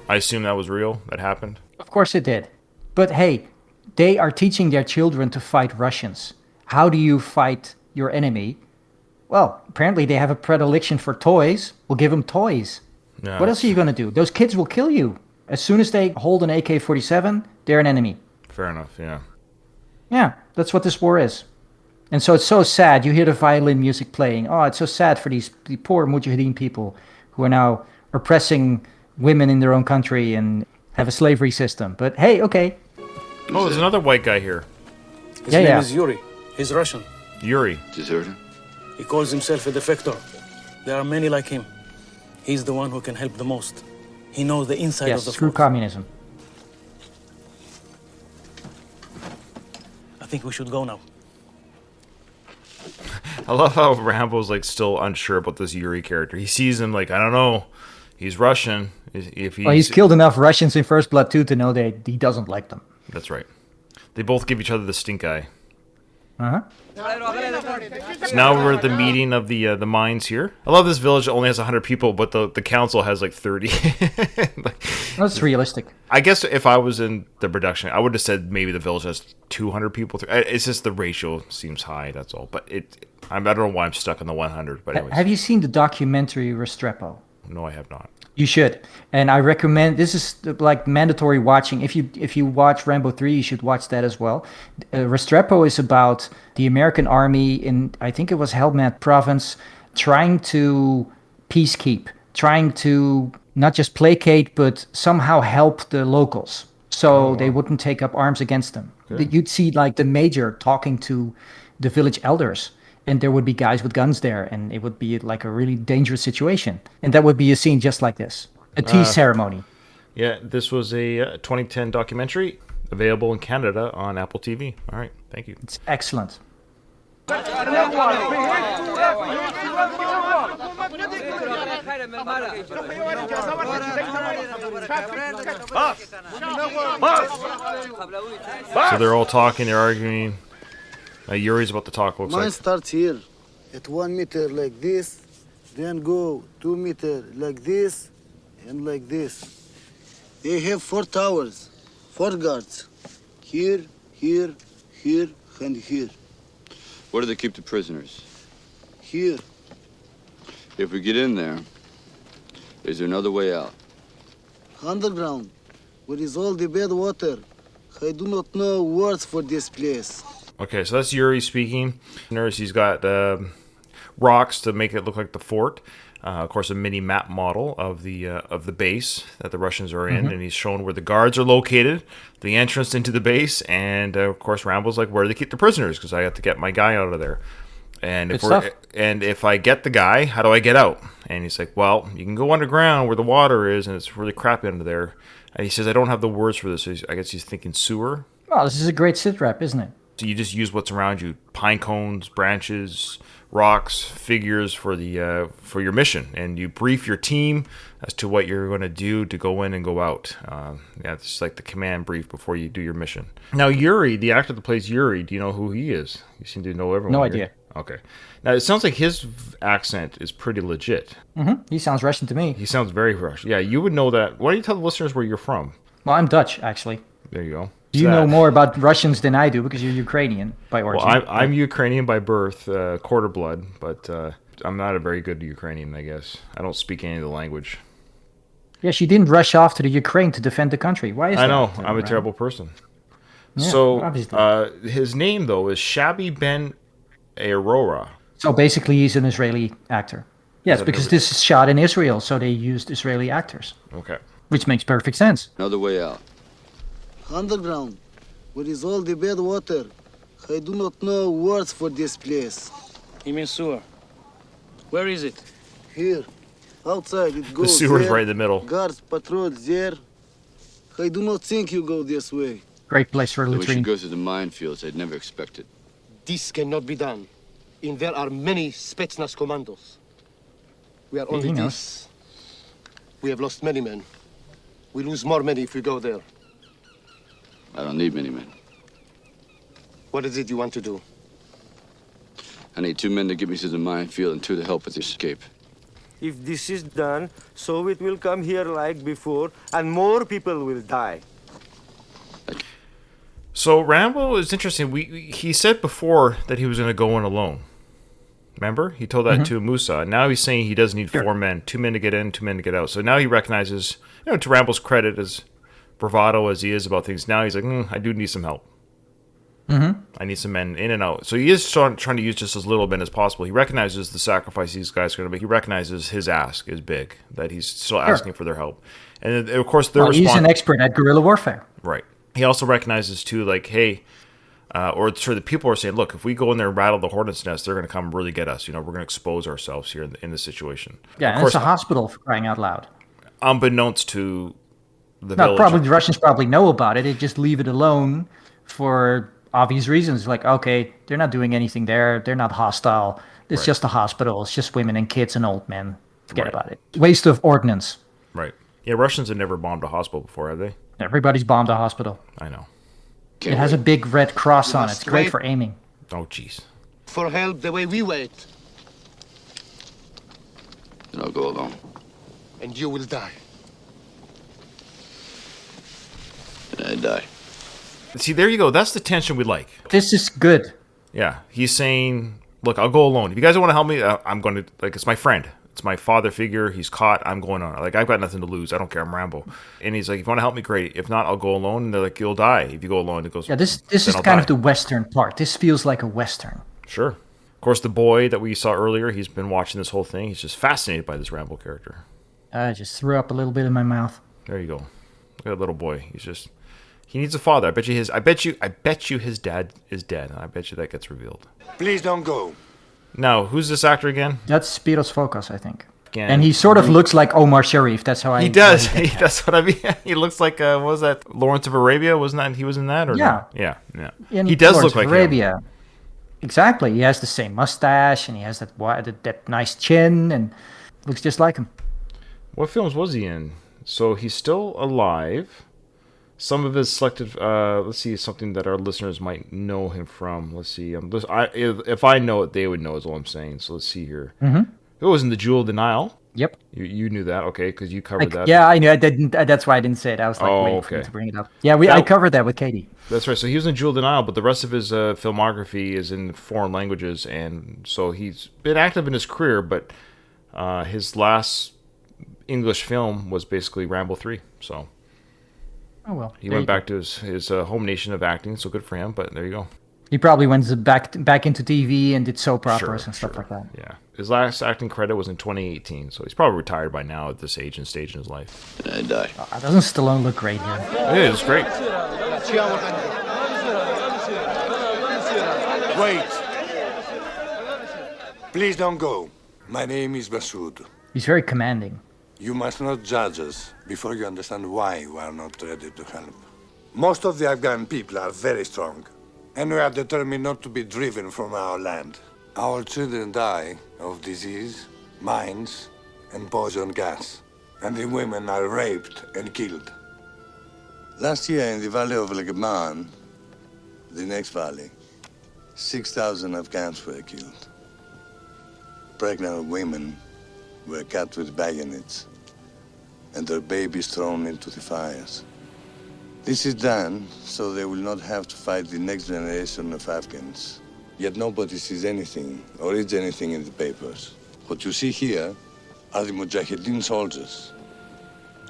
I assume that was real. That happened. Of course it did. But hey, they are teaching their children to fight Russians. How do you fight your enemy? Well, apparently they have a predilection for toys. We'll give them toys. Yeah, What else are you going to do? Those kids will kill you. As soon as they hold an AK-47, they're an enemy. fair enough. Yeah. Yeah, that's what this war is. And so it's so sad. You hear the violin music playing. Oh, it's so sad for the poor Mujahideen people who are now oppressing women in their own country and have a slavery system. But hey, okay. Oh, there's another white guy here. His Yeah, name yeah. is Yuri. He's Russian. Yuri. Deserter? He calls himself a defector. There are many like him. He's the one who can help the most. He knows the inside Yes, of the screw force. communism. I think we should go now. I love how Rambo's like still unsure about this Yuri character. He sees him like, I don't know, he's Russian. If he's, Well, he's killed enough Russians in First Blood 2 to know that he doesn't like them. That's right. They both give each other the stink eye. Uh-huh. So now we're at the meeting of the mines here. I love this village that only has 100 people, but the council has like 30. That's realistic. I guess if I was in the production, I would have said maybe the village has 200 people. It's just the ratio seems high, that's all. But I don't know why I'm stuck on the 100. But anyways, Have you seen the documentary Restrepo? no, I have not. You should, and I recommend. This is like mandatory watching. If you watch Rambo 3, you should watch that as well. Restrepo is about the American army in, I think it was Helmand province, trying to peacekeep, trying to not just placate but somehow help the locals, so they wouldn't take up arms against them. You'd see like the major talking to the village elders. And there would be guys with guns there, and it would be like a really dangerous situation. And that would be a scene just like this, a tea ceremony. Yeah, this was a 2010 documentary available in Canada on Apple TV. All right, thank you. It's excellent. So they're all talking, they're arguing. Yuri's about to talk, looks Mine like. starts here at 1 meter like this, then go 2 meter like this, and like this. They have 4 towers, 4 guards. Here, here, here, and here. Where do they keep the prisoners? Here. If we get in there, is there another way out? Underground, where is all the bad water. I do not know words for this place. Okay, so that's Yuri speaking. Notice he's got rocks to make it look like the fort. Of course, a mini map model of the base that the Russians are in, and he's shown where the guards are located, the entrance into the base, and of course, Rambo's like, where do they keep the prisoners? Because I have to get my guy out of there. And if I get the guy, how do I get out? And he's like, well, you can go underground where the water is, and it's really crappy under there. And he says, I don't have the words for this. So I guess he's thinking sewer. Well, this is a great sit rep, isn't it? So you just use what's around you: pine cones, branches, rocks, figures for for your mission, and you brief your team as to what you're going to do to go in and go out. Yeah, it's just like the command brief before you do your mission. Now, Yuri, the actor that plays Yuri, do you know who he is? You seem to know everyone. No here. idea. Okay. Now it sounds like his accent is pretty legit. He sounds Russian to me. He sounds very Russian. Yeah, you would know that. Why don't you tell the listeners where you're from? Well, I'm Dutch, actually. There you go. You know more about Russians than I do because you're Ukrainian by origin. Well, I'm Ukrainian by birth, quarter blood, but I'm not a very good Ukrainian, I guess. I don't speak any of the language. Yes, you didn't rush off to the Ukraine to defend the country. Why is that? I know. I'm a terrible person. Yeah, So obviously. his name, though, is Shabby Ben Aurora. So basically, he's an Israeli actor. Yes, because this is shot in Israel, so they used Israeli actors, Okay. which makes perfect sense. Another way out. Underground, where is all the bad water. I do not know words for this place. He means sewer. Where is it? Here, outside it The goes sewer's there. right in the middle. Guards patrol there. I do not think you go this way. Great place for a The way she latrine. goes through the minefields, I'd never expected. This cannot be done. In there are many Spetsnaz commandos. We are only he knows. this. We have lost many men. We lose more men if we go there. I don't need many men. What is it you want to do? I need 2 men to get me through the minefield and 2 to help with the escape. If this is done, Soviet will come here like before, and more people will die. So Rambo is interesting. He said before that he was going to go in alone. Remember? He told that to Musa. Now he's saying he does need 4 men. 2 men to get in, 2 men to get out. So now he recognizes, to Rambo's credit, as bravado as he is about things, now he's like, I do need some help. I need some men in and out. So he is trying to use just as little men as possible. He recognizes the sacrifice these guys are going to make. He recognizes his ask is big, that he's still asking for their help. And of course, he's an expert at guerrilla warfare. Right. He also recognizes, too, like, hey, or sort of the people are saying, look, if we go in there and rattle the hornet's nest, they're going to come really get us. We're going to expose ourselves here in this situation. Yeah, and it's a hospital, for crying out loud. Unbeknownst to the village. Probably the Russians probably know about it. They just leave it alone for obvious reasons. Like, okay, they're not doing anything there. They're not hostile. It's just a hospital. It's just women and kids and old men. Forget about it. Waste of ordnance. Right. Yeah, Russians have never bombed a hospital before, have they? Everybody's bombed a hospital. I know. It has a big red cross on it. It's great for aiming. Oh, jeez. For help the way we wait. Then I'll go alone. And you will die. And I die. See, there you go. That's the tension we like. This is good. Yeah. He's saying, look, I'll go alone. If you guys don't want to help me, I'm going to, it's my friend. It's my father figure. He's caught. I'm going on. I've got nothing to lose. I don't care. I'm Rambo. And he's like, if you want to help me, great. If not, I'll go alone. And they're like, you'll die if you go alone. It goes. Yeah, this is kind of the Western part. This feels like a Western. Sure. Of course, the boy that we saw earlier, he's been watching this whole thing. He's just fascinated by this Rambo character. I just threw up a little bit in my mouth. There you go. Look at that little boy. He needs a father. I bet you his dad is dead. I bet you that gets revealed. Please don't go. Now, who's this actor again? That's Spiros Focus, I think. Again. And he sort of looks like Omar Sharif. That's how I. He does. That's what I mean. He looks like what was that? Lawrence of Arabia? Wasn't that he was in that? Or yeah. No? Yeah. In he does Lawrence look like Arabia. him. Exactly. He has the same mustache, and he has that nice chin, and looks just like him. What films was he in? So he's still alive. Some of his selected. Let's see, something that our listeners might know him from. Let's see. If I know it, they would know. Is all I'm saying. So let's see here. Mm-hmm. It was in The Jewel of the Nile. Yep. You knew that, okay? Because you covered that. Yeah, I knew. I didn't. That's why I didn't say it. I was like, waiting for you to bring it up. Yeah, I covered that with Katie. That's right. So he was in Jewel of the Nile, but the rest of his filmography is in foreign languages, and so he's been active in his career. But his last English film was basically Rambo III. So. Oh well. He went back to his home nation of acting. So good for him. But there you go. He probably went back into TV and did soap operas and stuff like that. Yeah. His last acting credit was in 2018, so he's probably retired by now at this age and stage in his life. And I die. Doesn't Stallone look great here? It is great. Wait. Please don't go. My name is Masood. He's very commanding. You must not judge us before you understand why we are not ready to help. Most of the Afghan people are very strong, and we are determined not to be driven from our land. Our children die of disease, mines, and poison gas, and the women are raped and killed. Last year in the valley of Legaman, the next valley, 6,000 Afghans were killed. Pregnant women were cut with bayonets, and their babies thrown into the fires. This is done so they will not have to fight the next generation of Afghans. Yet nobody sees anything or reads anything in the papers. What you see here are the Mujahideen soldiers,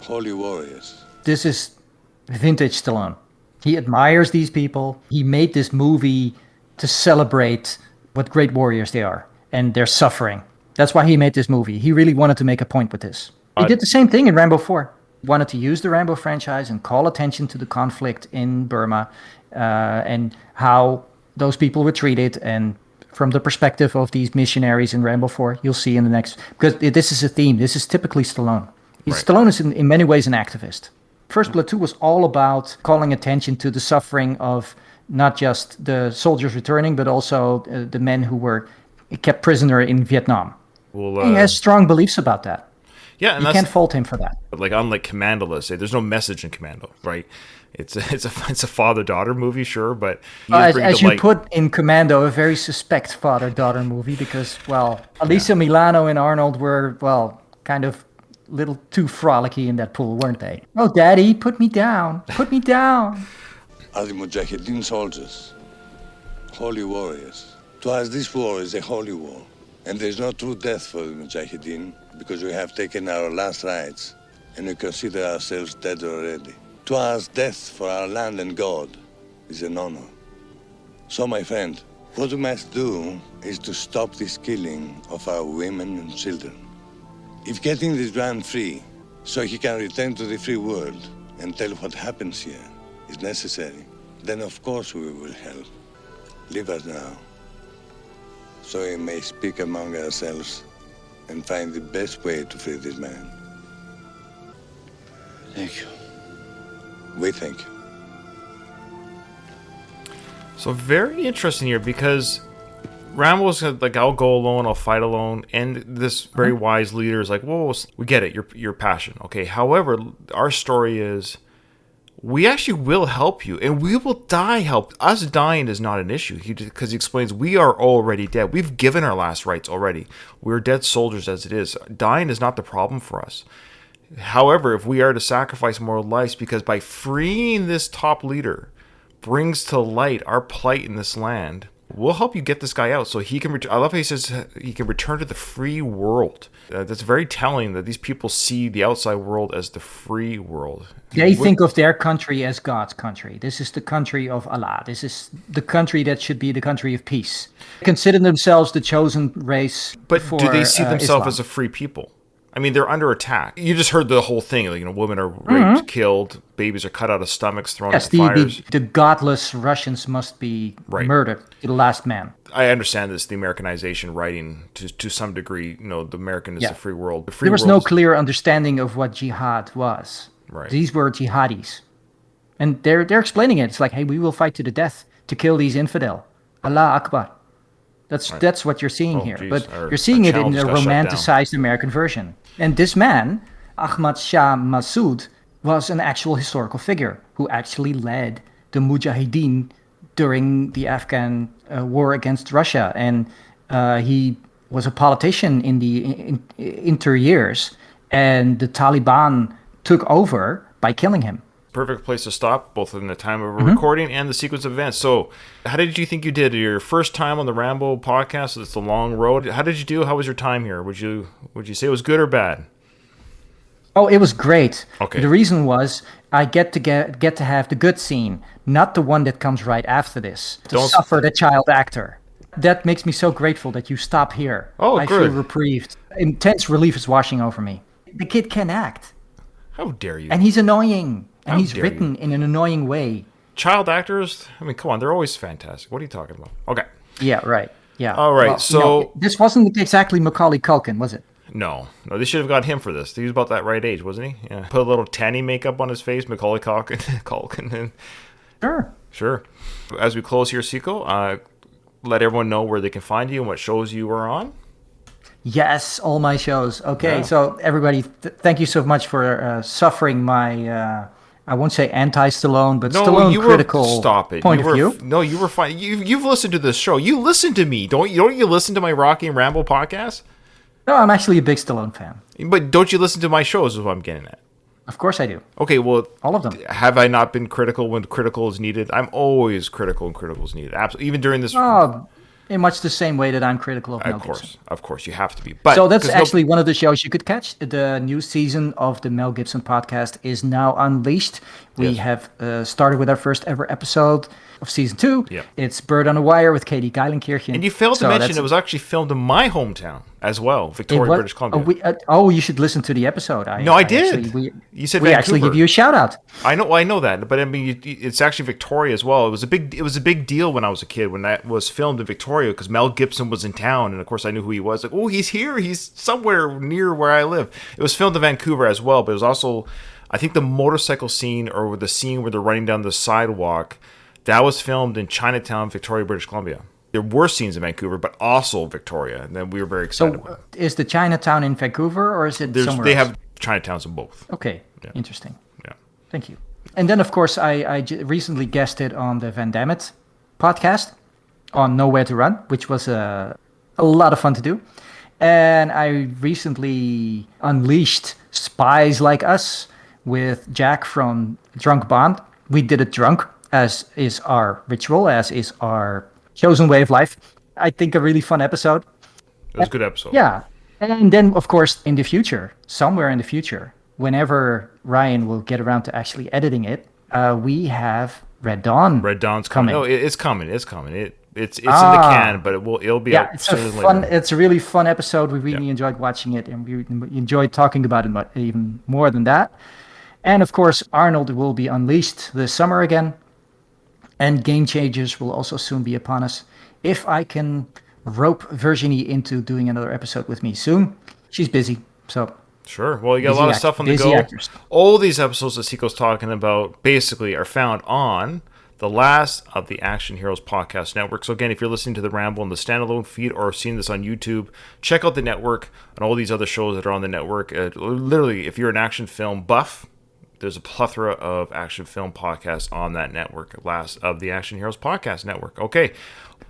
holy warriors. This is vintage Stallone. He admires these people. He made this movie to celebrate what great warriors they are and their suffering. That's why he made this movie. He really wanted to make a point with this. He did the same thing in Rambo 4. Wanted to use the Rambo franchise and call attention to the conflict in Burma and how those people were treated. And from the perspective of these missionaries in Rambo 4, you'll see in the next... Because this is a theme. This is typically Stallone. Right. Stallone is in many ways an activist. First Blood 2 was all about calling attention to the suffering of not just the soldiers returning, but also the men who were kept prisoner in Vietnam. Well, he has strong beliefs about that. Yeah, and you can't fault him for that. Like unlike Commando, let's say, there's no message in Commando, right? It's a father-daughter movie, sure, but as you put in Commando, a very suspect father-daughter movie because, well, Alisa Milano and Arnold were, well, kind of a little too frolicky in that pool, weren't they? Oh, Daddy, put me down. Put me down. are the Mujahideen soldiers, holy warriors. To us, this war is a holy war. And there's no true death for the Mujahideen because we have taken our last rites and we consider ourselves dead already. To us, death for our land and God is an honor. So, my friend, what we must do is to stop this killing of our women and children. If getting this man free so he can return to the free world and tell what happens here is necessary, then of course we will help. Leave us now, so we may speak among ourselves and find the best way to free this man. Thank you. We thank you. So very interesting here because Rambo's like, I'll go alone, I'll fight alone, and this very wise leader is like, whoa, we get it, your passion, okay. However, our story is, we actually will help you, and we will die help. Us dying is not an issue, because he explains we are already dead. We've given our last rites already. We're dead soldiers as it is. Dying is not the problem for us. However, if we are to sacrifice more lives, because by freeing this top leader brings to light our plight in this land, we'll help you get this guy out so he can I love how he says he can return to the free world. That's very telling that these people see the outside world as the free world. They think of their country as God's country. This is the country of Allah. This is the country that should be the country of peace. They consider themselves the chosen race. But do they see themselves Islam as a free people? I mean, they're under attack. You just heard the whole thing. Like, women are raped, killed, babies are cut out of stomachs, thrown into fires. The godless Russians must be murdered to the last man. I understand this, the Americanization writing to some degree. The American is the free world. There was no clear understanding of what jihad was. Right. These were jihadis. And they're explaining it. It's like, hey, we will fight to the death to kill these infidel. Allah Akbar. That's what you're seeing here. Geez. But you're seeing it in the romanticized American version. And this man, Ahmad Shah Massoud, was an actual historical figure who actually led the Mujahideen during the Afghan war against Russia. And he was a politician in the inter years. And the Taliban took over by killing him. Perfect place to stop, both in the time of a recording and the sequence of events. So, how did you think you did? Your first time on the Rambo podcast, it's a long road. How did you do? How was your time here? Would you say it was good or bad? Oh, it was great. Okay. The reason was I get to have the good scene, not the one that comes right after this. To suffer the child actor. That makes me so grateful that you stop here. Oh, I good. feel reprieved. Intense relief is washing over me. The kid can act. How dare you? And he's annoying. And How he's dare written in an annoying way. Child actors? I mean, come on, they're always fantastic. What are you talking about? Okay. Yeah, right. Yeah. All right, so... this wasn't exactly Macaulay Culkin, was it? No, they should have got him for this. He was about that right age, wasn't he? Yeah. Put a little tanny makeup on his face, Macaulay Culkin. Sure. As we close here, Seiko, let everyone know where they can find you and what shows you are on. Yes, all my shows. Okay, so everybody, thank you so much for suffering my... I won't say anti-Stallone, but Stallone critical point of view. No, you were fine. You've listened to this show. You listen to me. Don't you listen to my Rocky and Rambo podcast? No, I'm actually a big Stallone fan. But don't you listen to my shows is what I'm getting at. Of course I do. Okay, well... all of them. Have I not been critical when critical is needed? I'm always critical when critical is needed. Absolutely. Even during this... Oh, in much the same way that I'm critical of Mel Gibson. Of course, you have to be. But so that's actually one of the shows you could catch. The new season of the Mel Gibson podcast is now unleashed. We have started with our first ever episode of season 2. Yep. It's Bird on the Wire with Katie Geilenkirchen. And you failed to mention it was actually filmed in my hometown as well, Victoria, British Columbia. You should listen to the episode. I did. You said we Vancouver. Actually give you a shout out. I know that, but I mean, it's actually Victoria as well. It was a big deal when I was a kid when that was filmed in Victoria because Mel Gibson was in town, and of course I knew who he was. Like, oh, he's here. He's somewhere near where I live. It was filmed in Vancouver as well, but it was also, I think, the motorcycle scene or the scene where they're running down the sidewalk. That was filmed in Chinatown, Victoria, British Columbia. There were scenes in Vancouver, but also Victoria, and then we were very excited about it. Is the Chinatown in Vancouver, or is it somewhere They else? have Chinatowns in both. Okay, interesting. Yeah. Thank you. And then, of course, I recently guested on the Van Damme podcast on Nowhere to Run, which was a lot of fun to do. And I recently unleashed Spies Like Us with Jack from Drunk Bond. We did it drunk. as is our ritual, as is our chosen way of life. I think a really fun episode. It was a good episode. Yeah. And then, of course, in the future, somewhere in the future, whenever Ryan will get around to actually editing it, we have Red Dawn. Red Dawn's coming. No, it's coming. It's coming. It's in the can, but it'll be out it's a sooner than fun. later. It's a really fun episode. We really enjoyed watching it, and we enjoyed talking about it. But even more than that, and of course, Arnold will be unleashed this summer again, and Game Changers will also soon be upon us. If I can rope Virginie into doing another episode with me soon, she's busy, so. Sure. Well, you got a lot of stuff on the busy go. actors. All these episodes that Seiko's talking about basically are found on the last of the Action Heroes Podcast Network. So again, if you're listening to the Ramble in the standalone feed or seeing this on YouTube, check out the network and all these other shows that are on the network. Literally, if you're an action film buff, there's a plethora of action film podcasts on that network. Last of the Action Heroes Podcast Network. Okay.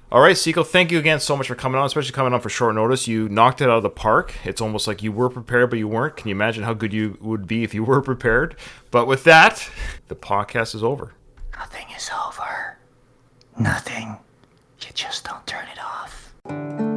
All right, Seiko, thank you again so much for coming on, especially coming on for short notice. You knocked it out of the park. It's almost like you were prepared, but you weren't. Can you imagine how good you would be if you were prepared? But with that, the podcast is over. Nothing is over. Nothing. You just don't turn it off.